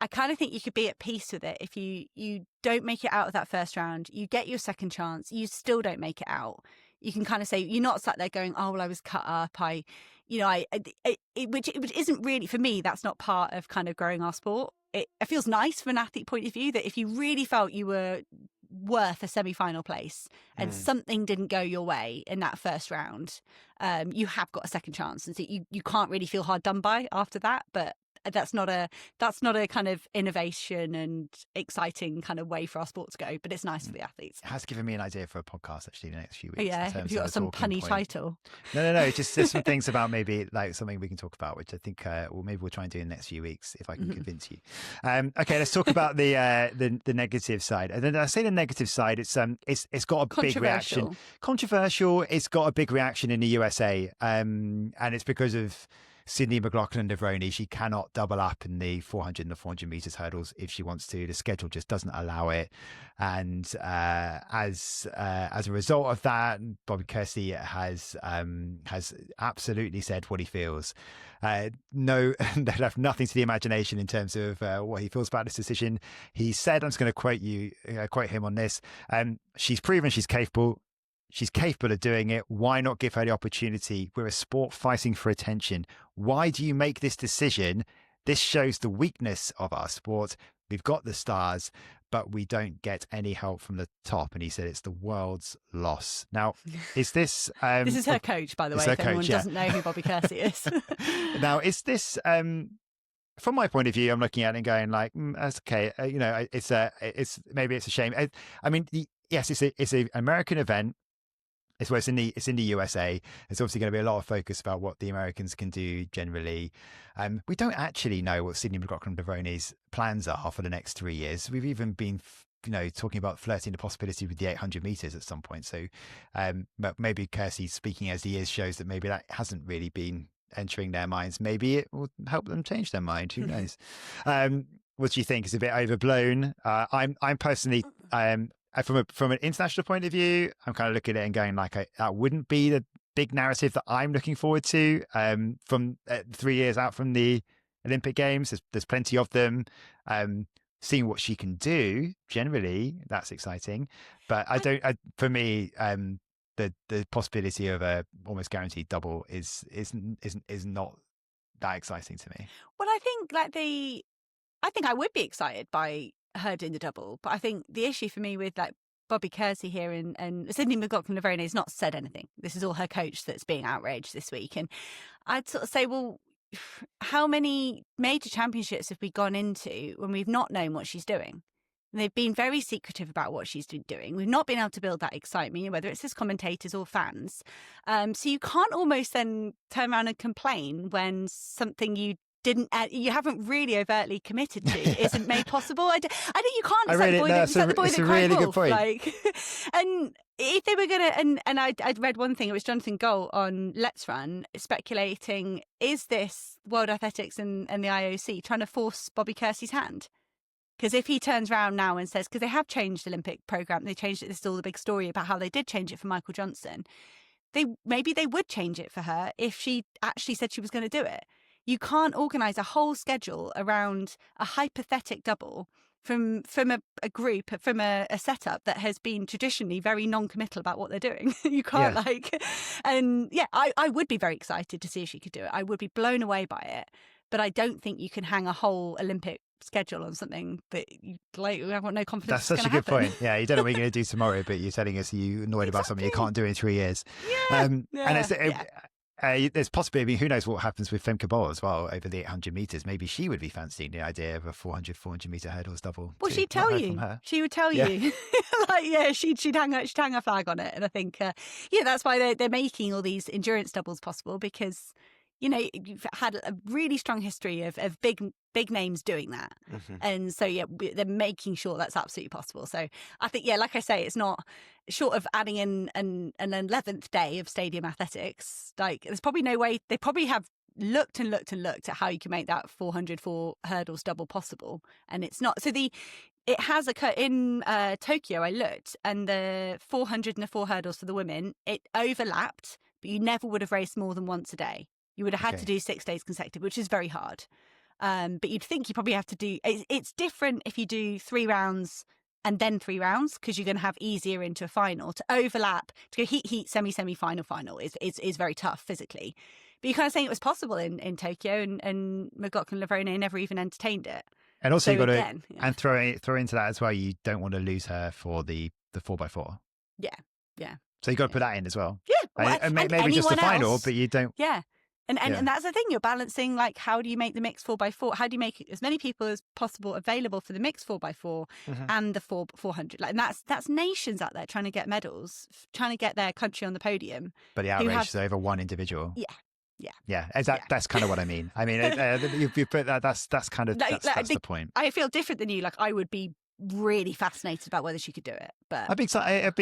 I kind of think you could be at peace with it if you don't make it out of that first round. You get your second chance. You still don't make it out. You can kind of say you're not sat there going, "Oh well, I was cut up." Which isn't really, for me. That's not part of kind of growing our sport. It feels nice from an athlete point of view that if you really felt you were worth a semi-final place and something didn't go your way in that first round, you have got a second chance, and so you can't really feel hard done by after that. But that's not a kind of innovation and exciting kind of way for our sport to go, but it's nice for the athletes. It has given me an idea for a podcast actually the next few weeks. Yeah, have you got some punny title? No, just there's some things about maybe like something we can talk about, which I think maybe we'll try and do in the next few weeks if I can convince you. Okay, let's talk about the negative side. And then I say the negative side, it's got a big reaction. Controversial. It's got a big reaction in the USA, and it's because of Sydney McLaughlin-Devroni. She cannot double up in the 400 and the 400 meters hurdles if she wants to. The schedule just doesn't allow it. And as a result of that, Bobby Kersey has absolutely said what he feels. No, they left nothing to the imagination in terms of what he feels about this decision. He said, I'm just going to quote him on this. She's proven she's capable. She's capable of doing it. Why not give her the opportunity? We're a sport fighting for attention. Why do you make this decision? This shows the weakness of our sport. We've got the stars, but we don't get any help from the top. And he said it's the world's loss. Now, is this... this is her coach, by the way, if anyone doesn't know who Bobby Kersey is. Now, is this... from my point of view, I'm looking at it and going like, that's okay. It's a shame. I mean, yes, it's an American event. It's in the USA. There's obviously going to be a lot of focus about what the Americans can do generally. We don't actually know what Sydney McLaughlin-Levroni's plans are for the next 3 years. We've even been, talking about flirting the possibility with the 800 meters at some point. So, but maybe Kersey, speaking as he is, shows that maybe that hasn't really been entering their minds. Maybe it will help them change their mind. Who knows? What do you think? Is it a bit overblown? I'm personally, from an international point of view, I'm kind of looking at it and going like, that wouldn't be the big narrative that I'm looking forward to. From 3 years out from the Olympic Games, there's plenty of them. Seeing what she can do, generally, that's exciting. But for me, the possibility of a almost guaranteed double is not that exciting to me. Well, I think I would be excited by her doing the double, but I think the issue for me with like Bobby Kersey here and Sydney McLaughlin-Levrone has not said anything. This is all her coach that's being outraged this week, and I'd sort of say, well, how many major championships have we gone into when we've not known what she's doing? And they've been very secretive about what she's been doing. We've not been able to build that excitement, whether it's as commentators or fans. So you can't almost then turn around and complain when something you haven't really overtly committed to isn't made possible. I think you can't. It's like the boy that cried really wolf. Good point. Like, and if they were going to, and I'd read one thing, it was Jonathan Gold on Let's Run speculating, is this World Athletics and the IOC trying to force Bobby Kersey's hand? Because if he turns around now and says, because they have changed the Olympic programme, they changed it, this is all the big story about how they did change it for Michael Johnson. Maybe they would change it for her if she actually said she was going to do it. You can't organise a whole schedule around a hypothetical double from a group, from a setup that has been traditionally very non-committal about what they're doing. You can't I would be very excited to see if she could do it. I would be blown away by it. But I don't think you can hang a whole Olympic schedule on something that you have got no confidence. That's such a good point. Yeah, you don't know what you're going to do tomorrow, but you're telling us you're annoyed about something you can't do in 3 years. And there's possibly, I mean, who knows what happens with Femke Bol as well over the 800 meters. Maybe she would be fancying the idea of a 400 meter hurdles double. Well, she'd tell you. She would tell you. She'd hang her flag on it. And I think, that's why they're making all these endurance doubles possible, because you've had a really strong history of big names doing that. Mm-hmm. And so, they're making sure that's absolutely possible. So I think, like I say, it's not short of adding in an 11th day of Stadium Athletics. Like, there's probably no way. They probably have looked at how you can make that 400 hurdles double possible. And it's not. So it has occurred in Tokyo. I looked, and the 400 and the 4 hurdles for the women, it overlapped, but you never would have raced more than once a day. You would have had to do 6 days consecutive, which is very hard. But you'd think you probably have to do... It's different if you do 3 rounds and then 3 rounds, because you're going to have easier into a final. To overlap, to go heat, semi, final is very tough physically. But you're kind of saying it was possible in Tokyo, and McLaughlin-Levrone never even entertained it. And also you've got to... And throw into that as well, you don't want to lose her for the 4x4. Yeah. So you've got to put that in as well. Yeah. And maybe just the final, but you don't... Yeah. And that's the thing, you're balancing, like, how do you make the mixed 4x4? How do you make as many people as possible available for the mixed 4x4 and the 400? Like, and that's nations out there trying to get medals, trying to get their country on the podium. But the outrage is over one individual. Yeah. That's kind of what I mean. I mean, you put that. That's kind of that's the point. I feel different than you. Like, I would be really fascinated about whether she could do it. But I'd be excited.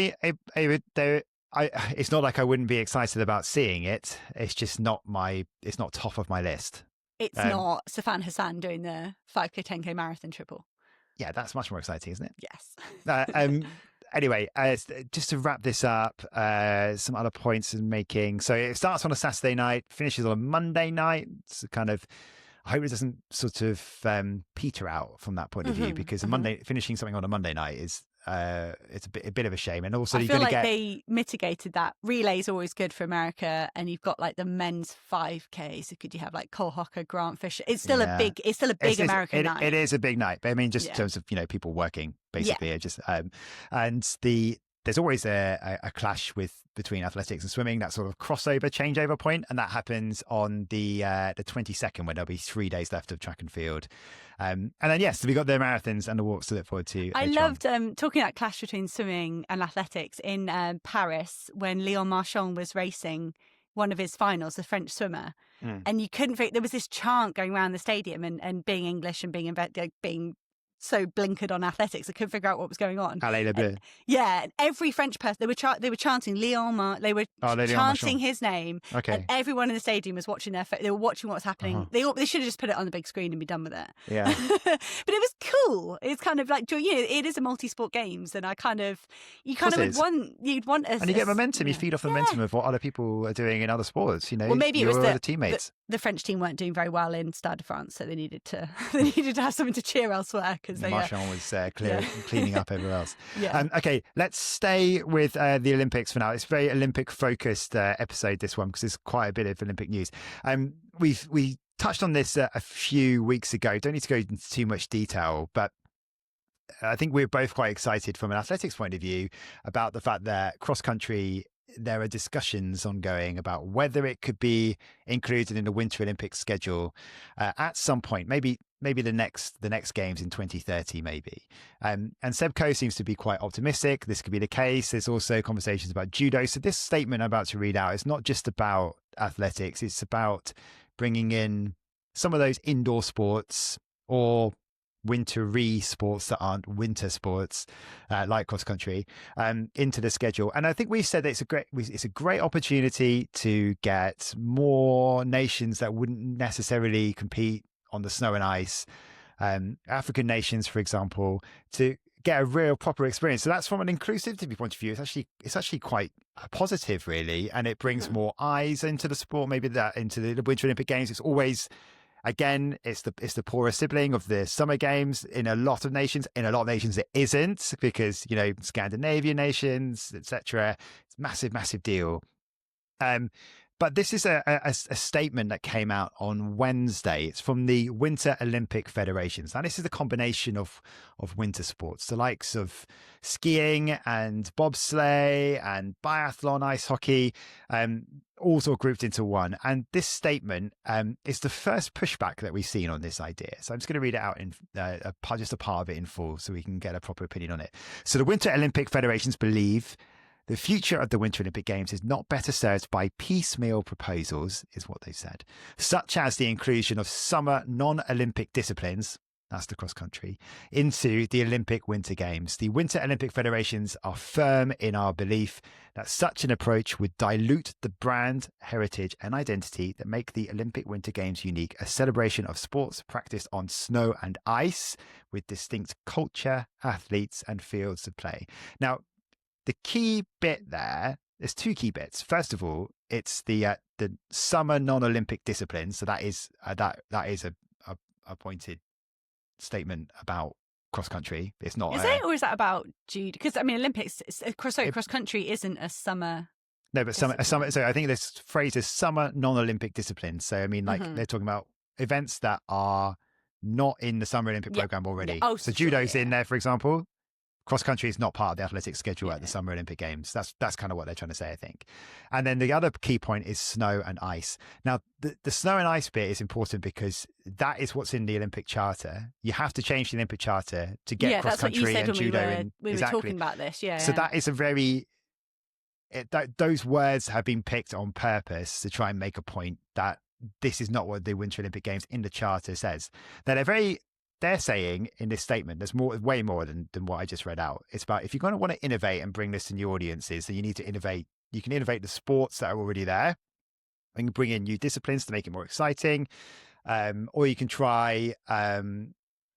It's not like I wouldn't be excited about seeing it. It's just it's not top of my list. It's not Safan Hassan doing the 5K, 10K marathon triple. Yeah, that's much more exciting, isn't it? Yes. Anyway, just to wrap this up, some other points in making. So it starts on a Saturday night, finishes on a Monday night. It's kind of, I hope it doesn't sort of peter out from that point of view, because finishing something on a Monday night is it's a bit of a shame. And also, I feel like they mitigated that. Relay's always good for America, and you've got like the men's 5K. So could you have like Cole Hocker, Grant Fisher? It's still a big American night. It is a big night, but I mean, just in terms of people working basically. It just and the there's always a clash between athletics and swimming, that sort of crossover changeover point, and that happens on the 22nd, when there'll be 3 days left of track and field. And then yes, we got the marathons and the walks to look forward to. I loved talking about clash between swimming and athletics in Paris when Leon Marchand was racing one of his finals, the French swimmer, and you couldn't. There was this chant going around the stadium, and being English and being so blinkered on athletics, I couldn't figure out what was going on. Allez le bleu. Yeah, every French person, they were chanting Leon. They were chanting his name. Okay. And everyone in the stadium was watching they were watching what was happening. They should have just put it on the big screen and be done with it. Yeah. But it was cool. It's kind of like, it is a multi-sport games, and you'd want and you get momentum. You feed off the momentum of what other people are doing in other sports. Well, maybe it was the teammates. The French team weren't doing very well in Stade de France, so they needed to have something to cheer elsewhere, because Marchand was cleaning up everywhere else. Yeah. Okay, let's stay with the Olympics for now. It's a very Olympic focused episode, this one, because there's quite a bit of Olympic news. We touched on this a few weeks ago. Don't need to go into too much detail, but I think we're both quite excited from an athletics point of view about the fact that cross country, there are discussions ongoing about whether it could be included in the Winter Olympics schedule at some point, maybe the next games in 2030, maybe. And Seb Coe seems to be quite optimistic this could be the case. There's also conversations about judo. So this statement I'm about to read out is not just about athletics. It's about bringing in some of those indoor sports or wintery sports that aren't winter sports, like cross country, into the schedule. And I think we've said that it's a great opportunity to get more nations that wouldn't necessarily compete on the snow and ice, African nations, for example, to get a real proper experience. So that's from an inclusivity point of view. It's actually quite positive, really, and it brings more eyes into the sport. Maybe that into the Winter Olympic Games. It's always, again, it's the poorer sibling of the Summer Games in a lot of nations. In a lot of nations, it isn't, because Scandinavian nations, etc. It's a massive deal. But this is a statement that came out on Wednesday. It's from the Winter Olympic Federations. Now, this is a combination of winter sports, the likes of skiing and bobsleigh and biathlon, ice hockey, all sort of grouped into one. And this statement is the first pushback that we've seen on this idea. So I'm just going to read it out in just a part of it in full so we can get a proper opinion on it. So the Winter Olympic Federations believe the future of the Winter Olympic Games is not better served by piecemeal proposals, is what they said, such as the inclusion of summer non-Olympic disciplines, that's the cross country, into the Olympic Winter Games. The Winter Olympic Federations are firm in our belief that such an approach would dilute the brand, heritage and identity that make the Olympic Winter Games unique, a celebration of sports practiced on snow and ice with distinct culture, athletes and fields of play. Now, the key bit there's two key bits. First of all, it's the summer non-Olympic discipline. So that is a pointed statement about cross country. It's not. Is it, or is that about judo? Because Olympics, cross country isn't a summer. No, but summer. So I think this phrase is summer non-Olympic discipline. So they're talking about events that are not in the Summer Olympic program already. Yeah. So judo's in there, for example. Cross country is not part of the athletics schedule at the Summer Olympic Games. That's kind of what they're trying to say, I think. And then the other key point is snow and ice. Now, the snow and ice bit is important because that is what's in the Olympic Charter. You have to change the Olympic Charter to get cross country and judo in. We were talking about this, So that is those words have been picked on purpose to try and make a point that this is not what the Winter Olympic Games in the Charter says. They're saying in this statement, there's way more than what I just read out. It's about, if you're going to want to innovate and bring this to new audiences, then you need to innovate. You can innovate the sports that are already there and bring in new disciplines to make it more exciting. Or you can try bring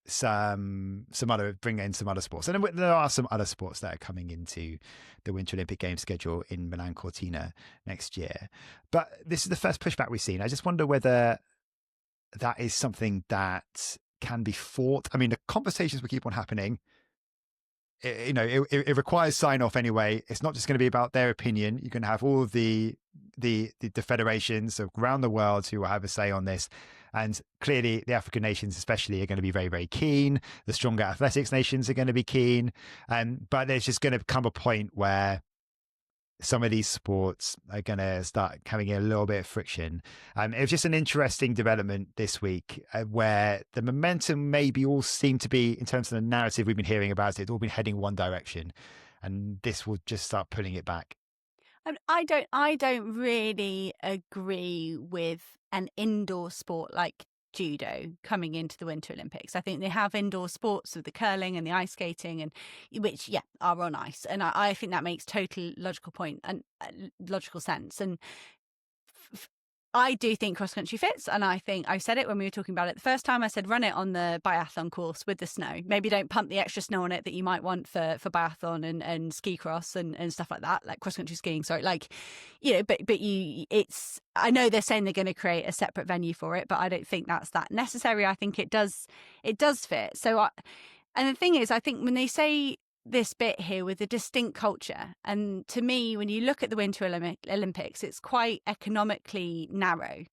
in some other sports. And then there are some other sports that are coming into the Winter Olympic Games schedule in Milan Cortina next year. But this is the first pushback we've seen. I just wonder whether that is something that can be fought. The conversations will keep on happening. It requires sign off anyway. It's not just going to be about their opinion. You're going to have all of the federations around the world who will have a say on this. And clearly the African nations especially are going to be very, very keen. The stronger athletics nations are going to be keen. But there's just going to come a point where some of these sports are going to start having a little bit of friction. It was just an interesting development this week where the momentum maybe all seemed to be, in terms of the narrative we've been hearing about it, it's all been heading one direction. And this will just start pulling it back. I don't really agree with an indoor sport like judo coming into the Winter Olympics. I think they have indoor sports with the curling and the ice skating, and which are on ice, and I think that makes total logical point and logical sense. And I do think cross country fits, and I think I said it when we were talking about it the first time. I said run it on the biathlon course with the snow. Maybe don't pump the extra snow on it that you might want for biathlon and ski cross and stuff like that, like cross country skiing. Sorry, like, you know, but it's. I know they're saying they're going to create a separate venue for it, but I don't think that's that necessary. I think it does fit. So, and the thing is, I think when they say this bit here with a distinct culture, and to me, when you look at the Winter Olympics, it's quite economically narrow.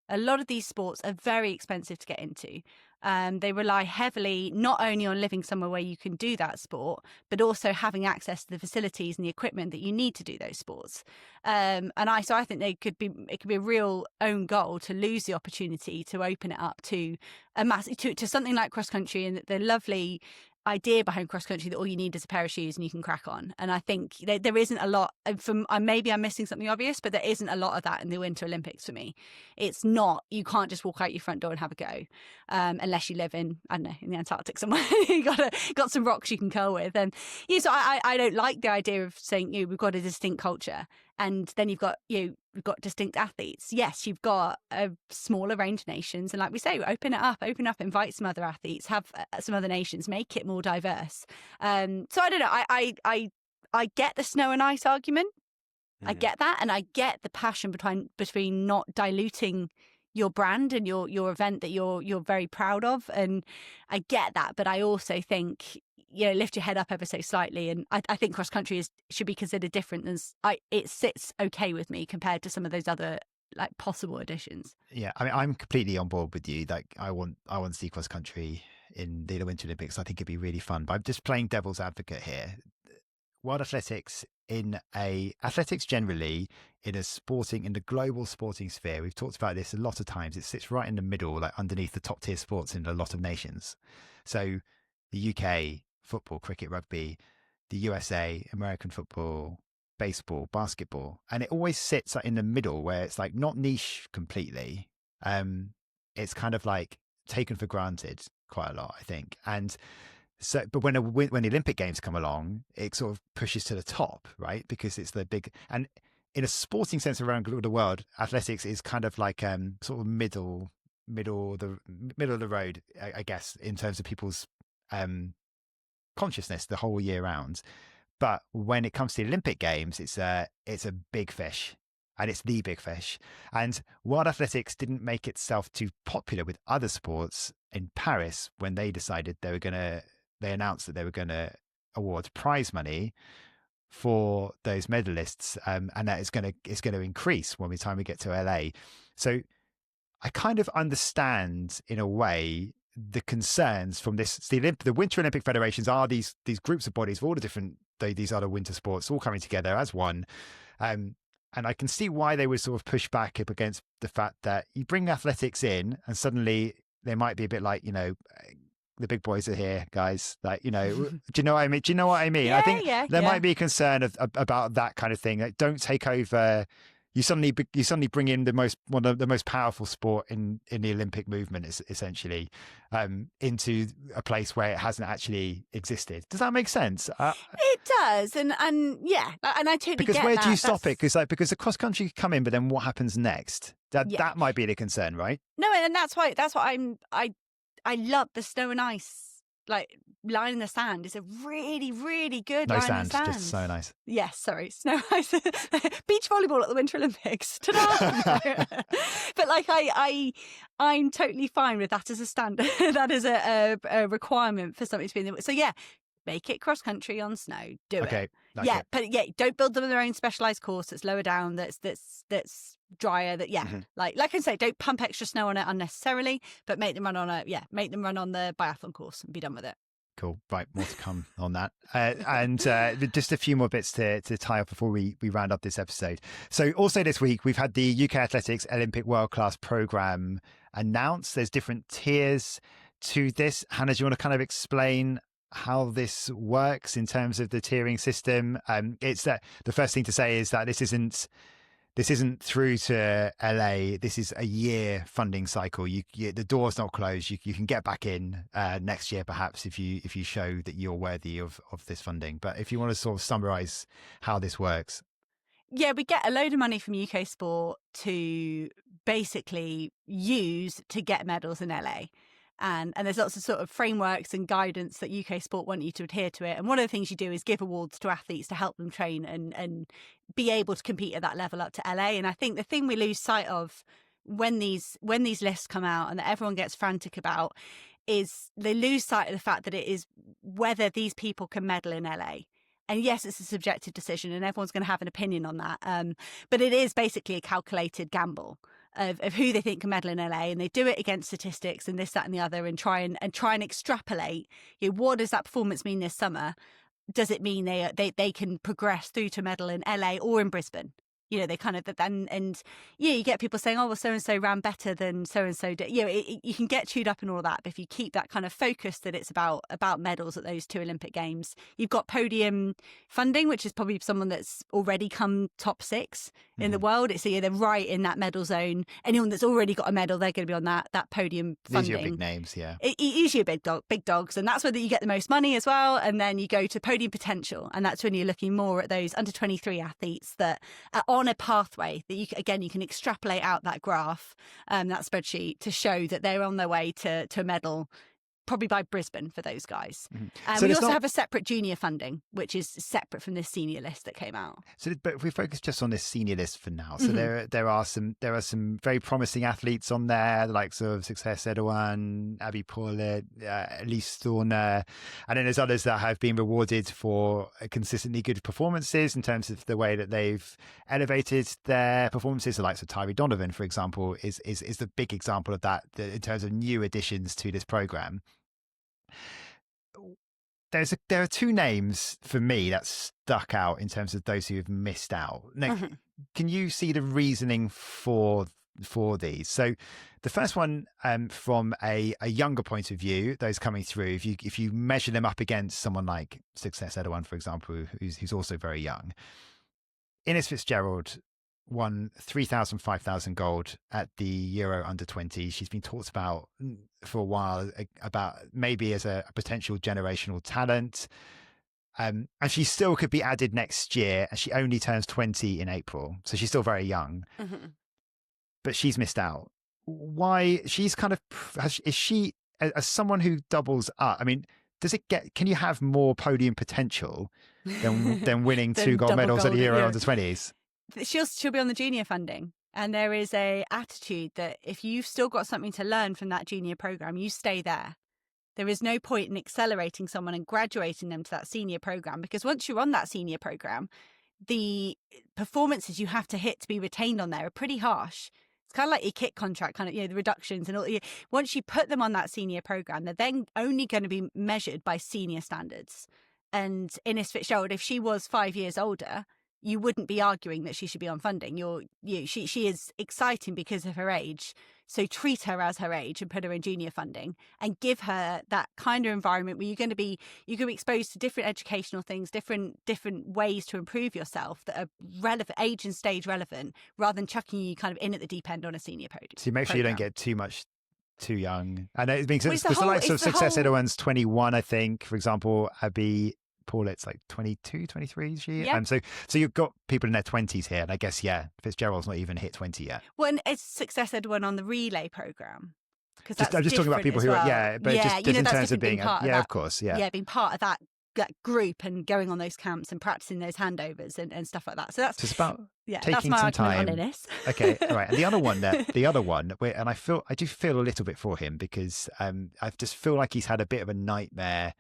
A lot of these sports are very expensive to get into. They rely heavily not only on living somewhere where you can do that sport, but also having access to the facilities and the equipment that you need to do those sports. So I think it could be a real own goal to lose the opportunity to open it up to a to something like cross country, and the lovely idea behind cross country that all you need is a pair of shoes and you can crack on. And I think there isn't a lot from, maybe I'm missing something obvious, but there isn't a lot of that in the Winter Olympics for me. It's not, you can't just walk out your front door and have a go, unless you live in, I don't know, in the Antarctic somewhere. You got some rocks you can curl with. And so I don't like the idea of saying, we've got a distinct culture, and then you've got we've got distinct athletes. Yes, you've got a smaller range of nations, and like we say, open up, invite some other athletes, have some other nations, make it more diverse. So I don't know. I get the snow and ice argument. I get that, and I get the passion between not diluting your brand and your event that you're very proud of, and I get that. But I also think, lift your head up ever so slightly, and I think cross country should be considered different than it sits okay with me compared to some of those other like possible additions. Yeah, I mean, I'm completely on board with you. Like, I want to see cross country in the Winter Olympics. I think it'd be really fun. But I'm just playing devil's advocate here. World athletics athletics generally in the global sporting sphere, we've talked about this a lot of times, it sits right in the middle, like underneath the top tier sports in a lot of nations. So the UK, football, cricket, rugby, the USA, American football, baseball, basketball, and it always sits in the middle where it's like not niche completely. It's kind of like taken for granted quite a lot, I think. And so, but when the Olympic Games come along, it sort of pushes to the top, right? Because it's the big, and in a sporting sense around the world, athletics is kind of like sort of middle of the road, I guess, in terms of people's consciousness the whole year round. But when it comes to the Olympic Games, it's a big fish, and it's the big fish. And World Athletics didn't make itself too popular with other sports in Paris when they decided they announced that they were going to award prize money for those medalists, and that it's going to increase by the time we get to LA. So I kind of understand in a way the concerns from this. The Winter Olympic federations are these groups of bodies of all the different these other winter sports all coming together as one, and I can see why they would sort of push back up against the fact that you bring athletics in and suddenly they might be a bit like, the big boys are here, guys. Like, do you know what I mean? Do you know what I mean? Yeah, I think there yeah. might be a concern about that kind of thing. Like, don't take over. You suddenly bring in one of the most powerful sport in the Olympic movement, essentially, into a place where it hasn't actually existed. Does that make sense? It does, and yeah, and I totally because get where that. do you stop it? Because the cross country could come in, but then what happens next? That might be the concern, right? No, and that's why I love the snow and ice, like line in the sand is a really, really good No line sand, in the sand. just snow and ice. Yes, sorry, snow ice, beach volleyball at the Winter Olympics. Ta-da! But like I'm totally fine with that as a standard. That is a requirement for something to be in the. So yeah, make it cross country on snow. Do it. Okay. Yeah, but don't build them their own specialized course that's lower down. That's drier. That like I say, don't pump extra snow on it unnecessarily, but make them run on the biathlon course and be done with it. Cool. Right, more to come on that. And just a few more bits to tie up before we round up this episode. So also this week, we've had the UK Athletics Olympic World Class Programme announced. There's different tiers to this. Hannah, do you want to kind of explain how this works in terms of the tiering system? It's that the first thing to say is that this isn't through to LA. This is a year funding cycle. The door's not closed. You can get back in next year, perhaps, if you show that you're worthy of this funding. But if you want to sort of summarize how this works. Yeah, we get a load of money from UK Sport to basically use to get medals in LA. And there's lots of sort of frameworks and guidance that UK Sport want you to adhere to it. And one of the things you do is give awards to athletes to help them train and be able to compete at that level up to LA. And I think the thing we lose sight of when these lists come out and that everyone gets frantic about is they lose sight of the fact that it is whether these people can medal in LA. And yes, it's a subjective decision and everyone's going to have an opinion on that. But it is basically a calculated gamble of who they think can medal in LA, and they do it against statistics and this, that, and the other, and try and extrapolate. What does that performance mean this summer? Does it mean they can progress through to medal in LA or in Brisbane? They kind of and you get people saying, oh well, so and so ran better than so and so did. You can get chewed up and all that, but if you keep that kind of focus that it's about medals at those 2 Olympic Games, you've got podium funding, which is probably someone that's already come top 6 in the world. It's they're right in that medal zone. Anyone that's already got a medal, they're going to be on that podium funding. These are your big names, yeah. Usually big dogs, and that's where you get the most money as well. And then you go to podium potential, and that's when you're looking more at those under 23 athletes that are on a pathway that you can extrapolate out that graph, that spreadsheet, to show that they're on their way to a medal, probably by Brisbane for those guys. So we also have a separate junior funding, which is separate from this senior list that came out. So, but if we focus just on this senior list for now, so there are some very promising athletes on there, the likes of Success Erdogan, Abby Paulette, Elise Thorner, and then there's others that have been rewarded for consistently good performances in terms of the way that they've elevated their performances. The likes of Tyree Donovan, for example, is the big example of that in terms of new additions to this program. There are 2 names for me that stuck out in terms of those who have missed out. Now, can you see the reasoning for these? So the first one, from a younger point of view, those coming through, if you measure them up against someone like Success Erdogan, for example, who's also very young, Ines Fitzgerald won 3,000, 5,000 gold at the Euro under 20. She's been talked about for a while about maybe as a potential generational talent. And she still could be added next year. And she only turns 20 in April. So she's still very young. But she's missed out. Why? She's kind of, is she, as someone who doubles up, I mean, can you have more podium potential than winning 2 gold medals at the Euro under 20s? She'll be on the junior funding, and there is a attitude that if you've still got something to learn from that junior program, you stay there. There is no point in accelerating someone and graduating them to that senior program, because once you're on that senior program, the performances you have to hit to be retained on there are pretty harsh. It's kind of like your kit contract, kind of, the reductions and all. Once you put them on that senior program, they're then only going to be measured by senior standards. And Ines Fitzgerald, if she was 5 years older, you wouldn't be arguing that she should be on funding. She is exciting because of her age. So treat her as her age and put her in junior funding and give her that kind of environment where you're going to be exposed to different educational things, different ways to improve yourself that are relevant, age and stage relevant, rather than chucking you kind of in at the deep end on a senior podium. So you make sure you don't get too young. And it makes sense. The likes of Success Erdogan's 21, I think, for example. Abby Paulette's like 22, 23, is she? Yeah. So you've got people in their 20s here, and I guess, Fitzgerald's not even hit 20 yet. Well, and it's Success Erdogan on the relay program. I'm just talking about people who are, just in terms of being, of course, being part of that group and going on those camps and practicing those handovers and stuff like that. So that's just about taking that's my some argument time. On Ines. Okay, all right. And the other one, and I do feel a little bit for him, because I just feel like he's had a bit of a nightmare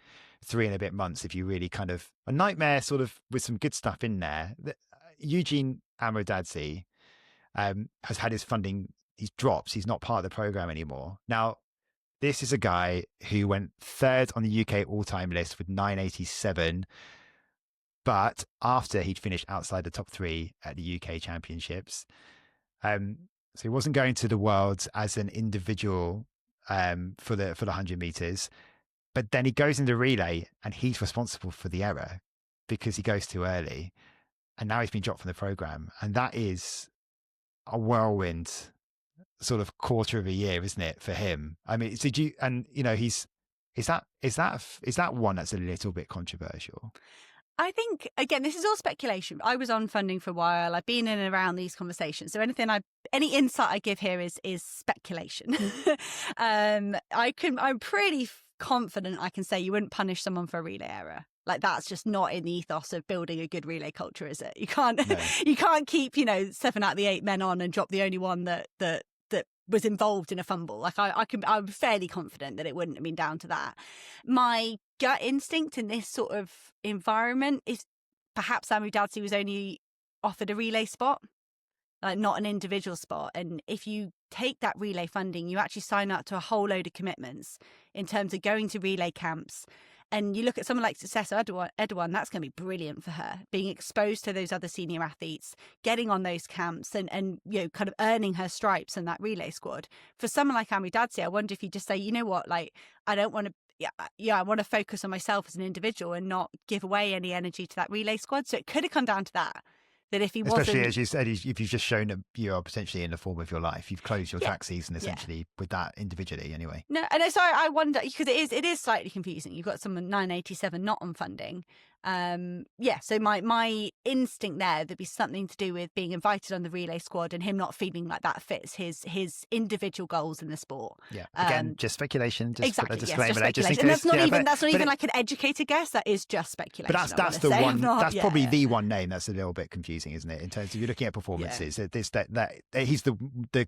3 and a bit months, if you really kind of a nightmare sort of with some good stuff in there. Eugene Amrodadze, has had his funding, he's dropped. He's not part of the program anymore. Now, this is a guy who went third on the UK all-time list with 987, but after he'd finished outside the top 3 at the UK Championships. So he wasn't going to the Worlds as an individual for the 100 meters, but then he goes into relay and he's responsible for the error because he goes too early, and now he's been dropped from the program, and that is a whirlwind sort of quarter of a year, isn't it, for him? I mean, did you? And you know, is that one that's a little bit controversial? I think, again, this is all speculation. I was on funding for a while. I've been in and around these conversations. So any insight I give here is speculation. I'm pretty confident I can say you wouldn't punish someone for a relay error. Like, that's just not in the ethos of building a good relay culture, is it? You can't you can't keep 7 out of the 8 men on and drop the only one that was involved in a fumble. Like, I'm fairly confident that it wouldn't have been down to that. My gut instinct in this sort of environment is perhaps Amu Dadsi was only offered a relay spot, like not an individual spot. And if you take that relay funding, you actually sign up to a whole load of commitments in terms of going to relay camps. And you look at someone like Successor Edouan, that's going to be brilliant for her, being exposed to those other senior athletes, getting on those camps and kind of earning her stripes in that relay squad. For someone like Amu Dadsi, I wonder if you just say, you know what, like, I don't want to, I want to focus on myself as an individual and not give away any energy to that relay squad. So it could have come down to that. That if he wasn't, especially as you said, if you've just shown that you are potentially in the form of your life, you've closed your track season essentially with that individually anyway. No, and so I wonder, because it is slightly confusing. You've got someone 987 not on funding. So my instinct there'd be something to do with being invited on the relay squad and him not feeling like that fits his individual goals in the sport. Yeah, again, just speculation. Just exactly, put a disclaimer there. Just that's not even like an educated guess. That is just speculation. But that's the one. That's probably the one name that's a little bit confusing, isn't it? In terms of you're looking at performances, that he's the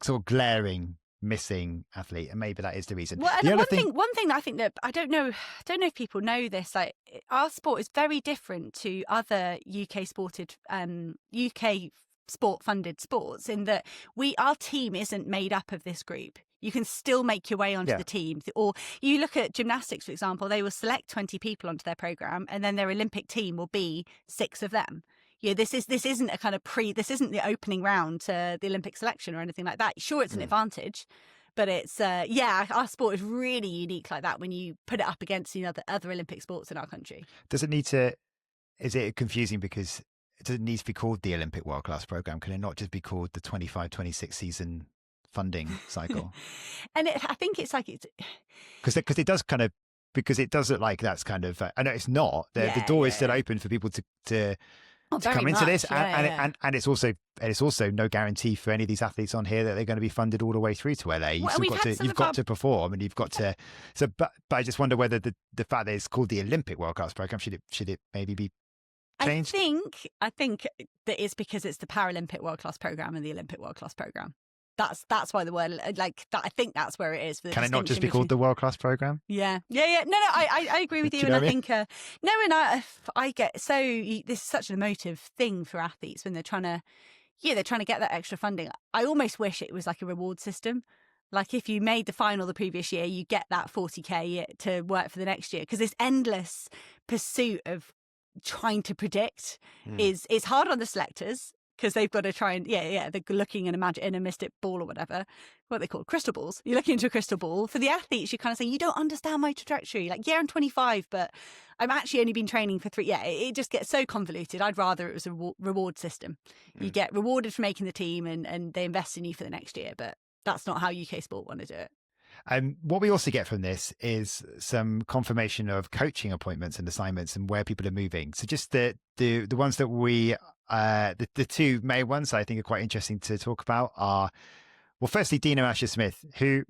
sort of glaring missing athlete, and maybe that is the reason. Well, and one thing that I think that I don't know if people know this, like, our sport is very different to other UK sport funded sports in that our team isn't made up of this group. You can still make your way onto the team. Or you look at gymnastics, for example, they will select 20 people onto their program, and then their Olympic team will be 6 of them. This isn't a kind of this isn't the opening round to the Olympic selection or anything like that. Sure, it's an advantage, but it's our sport is really unique like that when you put it up against other Olympic sports in our country. Does it need to? Is it confusing because does it need to be called the Olympic World Class Program? Can it not just be called the 25-26 season funding cycle? And I think it's like it's because it does kind of, because it does look like that's kind of. I know it's not. The door is still open for people to come into this, and it's also no guarantee for any of these athletes on here that they're going to be funded all the way through to LA. You've got to perform, and you've got to. So, but I just wonder whether the fact that it's called the Olympic World Class Program should it maybe be changed? I think that it's because it's the Paralympic World Class Program and the Olympic World Class Program. That's why the word like that. I think that's where it is. For the Can it not just be called the World Class Program? Yeah. No. I agree with you, and I think I get this is such an emotive thing for athletes when they're trying to get that extra funding. I almost wish it was like a reward system. Like if you made the final the previous year, you get that 40k to work for the next year, because this endless pursuit of trying to predict is hard on the selectors. Because they've got to try and they're looking in a mystic ball or whatever, what they call crystal balls. You're looking into a crystal ball. For the athletes, you're kind of saying, you don't understand my trajectory. Like, I'm 25, but I've actually only been training for 3. It just gets so convoluted. I'd rather it was a reward system. You get rewarded for making the team, and they invest in you for the next year. But that's not how UK sport want to do it. What we also get from this is some confirmation of coaching appointments and assignments and where people are moving. So just the ones that we, the 2 main ones I think are quite interesting to talk about are, well, firstly, Dina Asher-Smith, who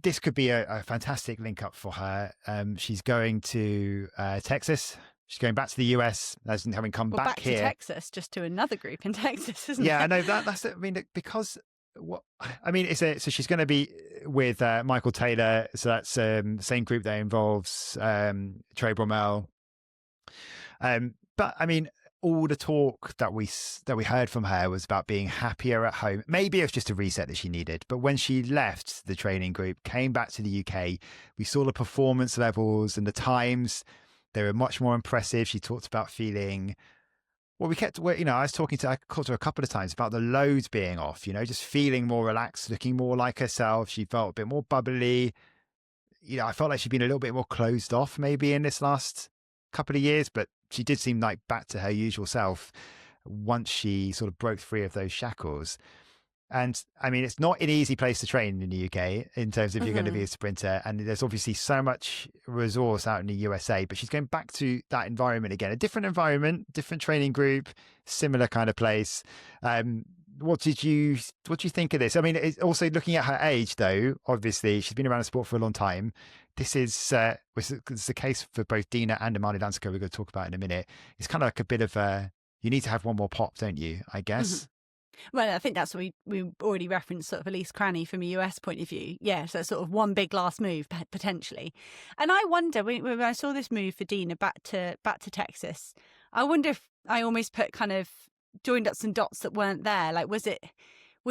this could be a fantastic link up for her. She's going to Texas. She's going back to the US, having come back here. To Texas, just to another group in Texas, isn't it? Yeah, I know that's. I mean, because. So she's going to be with Michael Taylor. So that's the same group that involves Trey Bromell. But I mean, all the talk that we heard from her was about being happier at home. Maybe it was just a reset that she needed. But when she left the training group, came back to the UK, we saw the performance levels and the times. They were much more impressive. She talked about feeling, well, I called her a couple of times about the loads being off, just feeling more relaxed, looking more like herself. She felt a bit more bubbly. I felt like she'd been a little bit more closed off maybe in this last couple of years, but she did seem like back to her usual self once she sort of broke free of those shackles. And I mean, it's not an easy place to train in the UK in terms of you're going to be a sprinter. And there's obviously so much resource out in the USA, but she's going back to that environment again, a different environment, different training group, similar kind of place. What do you think of this? I mean, it's also looking at her age, though. Obviously, she's been around the sport for a long time. This is it's the case for both Dina and Imani Lansico. We're going to talk about in a minute. It's kind of like a bit of you need to have one more pop, don't you? I guess. Well, I think that's what we already referenced, sort of Elise Cranny from a US point of view. Yeah, so sort of one big last move potentially. And I wonder when I saw this move for Dina back to Texas, I wonder if I almost put kind of joined up some dots that weren't there. Like, was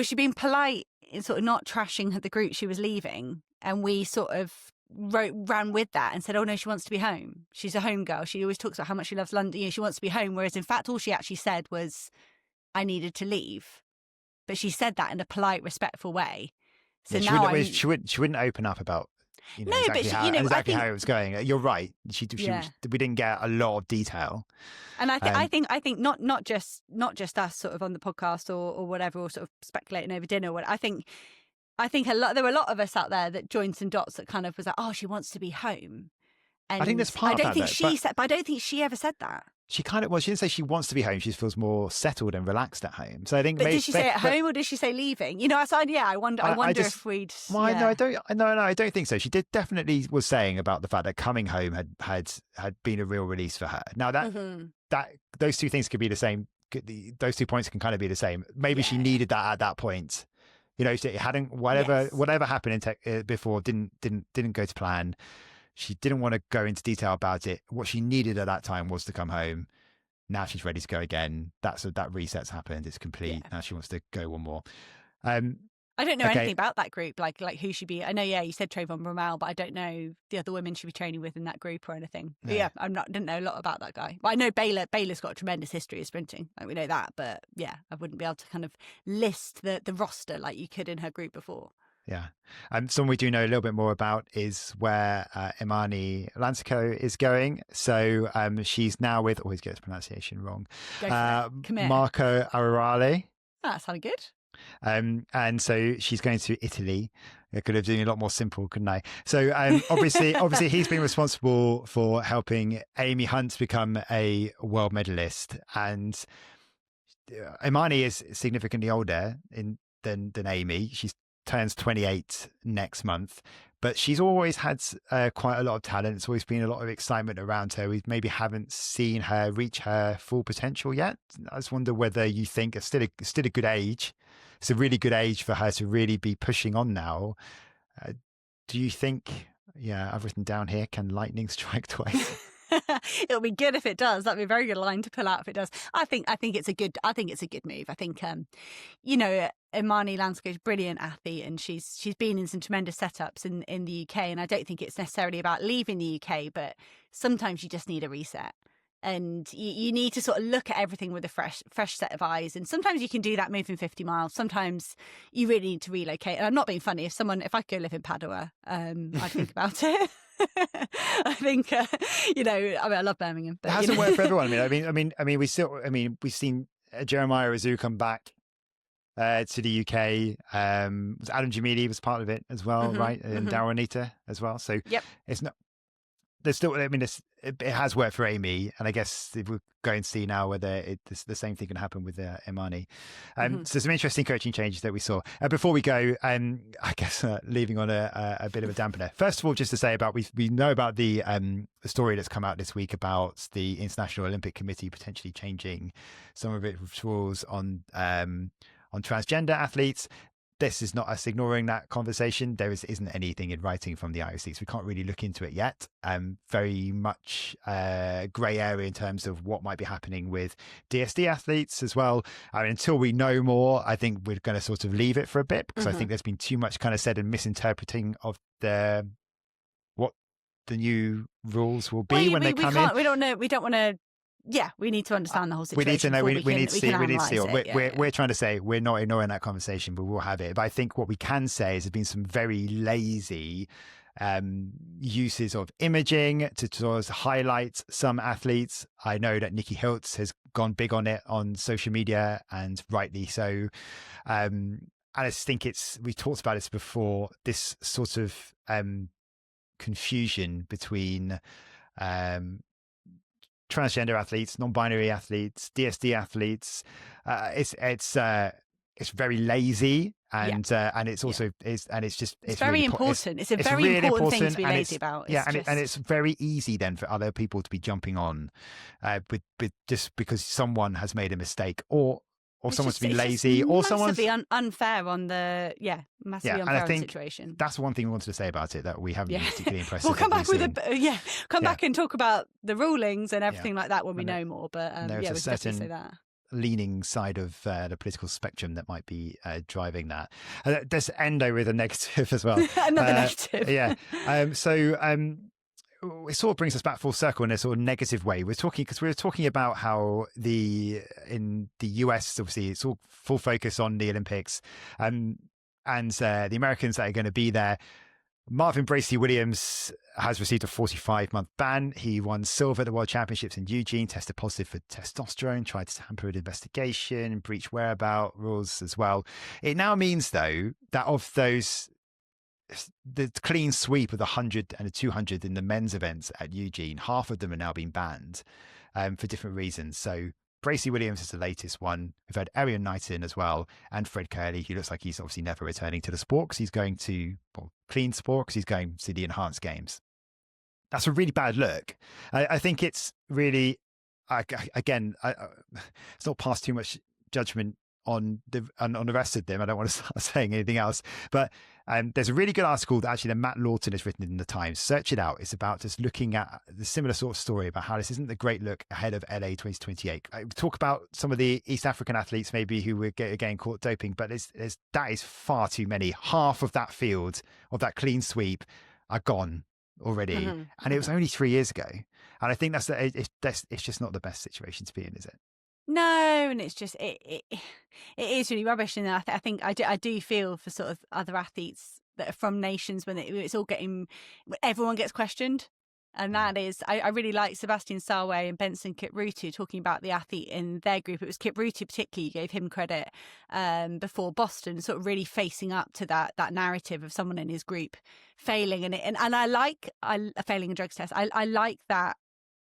she being polite in sort of not trashing the group she was leaving, and we sort of ran with that and said, oh no, she wants to be home. She's a home girl. She always talks about how much she loves London. She wants to be home. Whereas in fact, all she actually said was, I needed to leave. But she said that in a polite, respectful way. So now she wouldn't open up about exactly how it was going. You're right. We didn't get a lot of detail. And I think not just us sort of on the podcast or whatever, or sort of speculating over dinner. I think there were a lot of us out there that joined some dots that kind of was like, oh, she wants to be home. And I think that's part of that. But I don't think she ever said that. She she didn't say she wants to be home. She feels more settled and relaxed at home. So I think. But did she say at home or did she say leaving? I wonder. I wonder if we'd. Well, yeah. No, I don't think so. She definitely was saying about the fact that coming home had been a real release for her. Now that those two things could be the same. Those 2 points can kind of be the same. Maybe she needed that at that point. It hadn't whatever happened before didn't go to plan. She didn't want to go into detail about it. What she needed at that time was to come home. Now she's ready to go again. That reset's happened. It's complete. Yeah. Now she wants to go one more. I don't know anything about that group, like who should be. I know, you said Trayvon Bromell, but I don't know the other women she'd be training with in that group or anything. Yeah, didn't know a lot about that guy. But I know Baylor's got a tremendous history of sprinting. Like, we know that, but yeah, I wouldn't be able to kind of list the roster like you could in her group before. Yeah. Someone we do know a little bit more about is where Imani Lansico is going. So she's now with, always get his pronunciation wrong, Marco Ararale. Oh, that sounded good. And so she's going to Italy. I could have done a lot more simple, couldn't I? So obviously he's been responsible for helping Amy Hunt become a world medalist. And Imani is significantly older than Amy. She turns 28 next month, but she's always had quite a lot of talent. It's always been a lot of excitement around her. We maybe haven't seen her reach her full potential yet. I just wonder whether you think it's still a good age. It's a really good age for her to really be pushing on now. Do you think? Yeah, I've written down here, can lightning strike twice? It'll be good if it does. That'd be a very good line to pull out if it does. I think it's a good move. I think Imani Lansico is a brilliant athlete, and she's been in some tremendous setups in the UK, and I don't think it's necessarily about leaving the UK, but sometimes you just need a reset. And you need to sort of look at everything with a fresh set of eyes. And sometimes you can do that moving 50 miles. Sometimes you really need to relocate. And I'm not being funny. If I could go live in Padua, I'd think about it. I think, I love Birmingham. But, it hasn't worked for everyone. We've seen Jeremiah Azu come back to the UK. Adam Jamili was part of it as well, right? And Darryl Anita as well. So it's not. There's still, it has worked for Amy, and I guess we're going to see now whether the same thing can happen with Imani. So some interesting coaching changes that we saw. Before we go, I guess leaving on a bit of a dampener. First of all, just to say about we know about the story that's come out this week about the International Olympic Committee potentially changing some of its rules on transgender athletes. this is not us ignoring that conversation. There isn't anything in writing from the IOC, so we can't really look into it yet. Very much grey area in terms of what might be happening with DSD athletes as well. I mean, until we know more, I think we're going to sort of leave it for a bit, because I think there's been too much kind of said and misinterpreting of what the new rules will be when they come in. We don't know. We don't want to. Yeah, we need to understand the whole situation. We need to know. We need to see. We need to see. It. We're trying to say we're not ignoring that conversation, but we'll have it. But I think what we can say is there's been some very lazy uses of imaging to sort of highlight some athletes. I know that Nikki Hiltz has gone big on it on social media, and rightly so. And I just think we've talked about this before, this sort of confusion between transgender athletes, non-binary athletes, DSD athletes. It's very lazy, and it's also it's very really important. It's a very really important thing to be lazy about. And it's very easy then for other people to be jumping on, with just because someone has made a mistake, or someone's been lazy, or someone's unfair on the massively unfair on the situation. That's one thing we wanted to say about it that we haven't been particularly impressed. We'll come back back and talk about the rulings and everything like that when we know more. But there's we a can definitely say that. Leaning side of the political spectrum that might be driving that. Let's end with a negative as well. Another negative. It sort of brings us back full circle in a sort of negative way. We were talking about how in the US, obviously, it's all full focus on the Olympics, and the Americans that are going to be there. Marvin Bracey Williams has received a 45-month ban. He won silver at the World Championships in Eugene, tested positive for testosterone, tried to tamper with investigation, breach whereabout rules as well. It now means, though, that of those, the clean sweep of the 100 and the 200 in the men's events at Eugene, half of them are now being banned for different reasons. So Bracey Williams is the latest one. We've had Arian Knighton as well, and Fred Curley, who looks like he's obviously never returning to the sport because he's going to clean sport because he's going to the enhanced games. That's a really bad look. I think it's really, it's not passed too much judgment on the rest of them. I don't want to start saying anything else, but there's a really good article that actually Matt Lawton has written in the Times. Search it out. It's about just looking at the similar sort of story about how this isn't the great look ahead of LA 2028. I talk about some of the East African athletes maybe who were getting caught doping, but that is far too many. Half of that field of that clean sweep are gone already, and it was only 3 years ago. And I think it's just not the best situation to be in, is it? No, and it's just it is really rubbish, and I think I do feel for sort of other athletes that are from nations when it's all everyone gets questioned, and that is I really like Sebastian Sarway and Benson Kiprutu talking about the athlete in their group. It was Kiprutu particularly gave him credit before Boston, sort of really facing up to that narrative of someone in his group failing, and I like failing a drugs test. I like that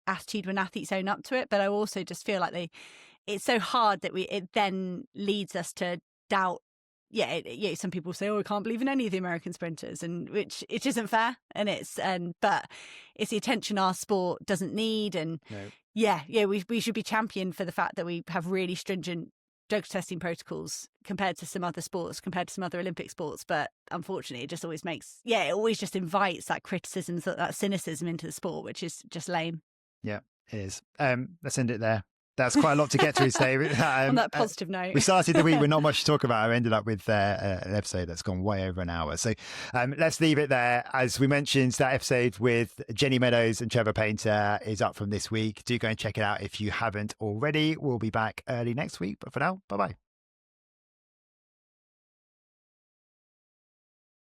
attitude when athletes own up to it, but I also just feel like it's so hard that it then leads us to doubt. Some people say, I can't believe in any of the American sprinters, and which it isn't fair, but it's the attention our sport doesn't need, and we should be championed for the fact that we have really stringent drug testing protocols compared to some other sports, compared to some other Olympic sports. But unfortunately, it just always it always just invites that criticism, that cynicism into the sport, which is just lame. Yeah, it is. Let's end it there. That's quite a lot to get through today. On that positive note. We started the week with not much to talk about. I ended up with an episode that's gone way over an hour. So let's leave it there. As we mentioned, that episode with Jenny Meadows and Trevor Painter is up from this week. Do go and check it out if you haven't already. We'll be back early next week. But for now, bye-bye.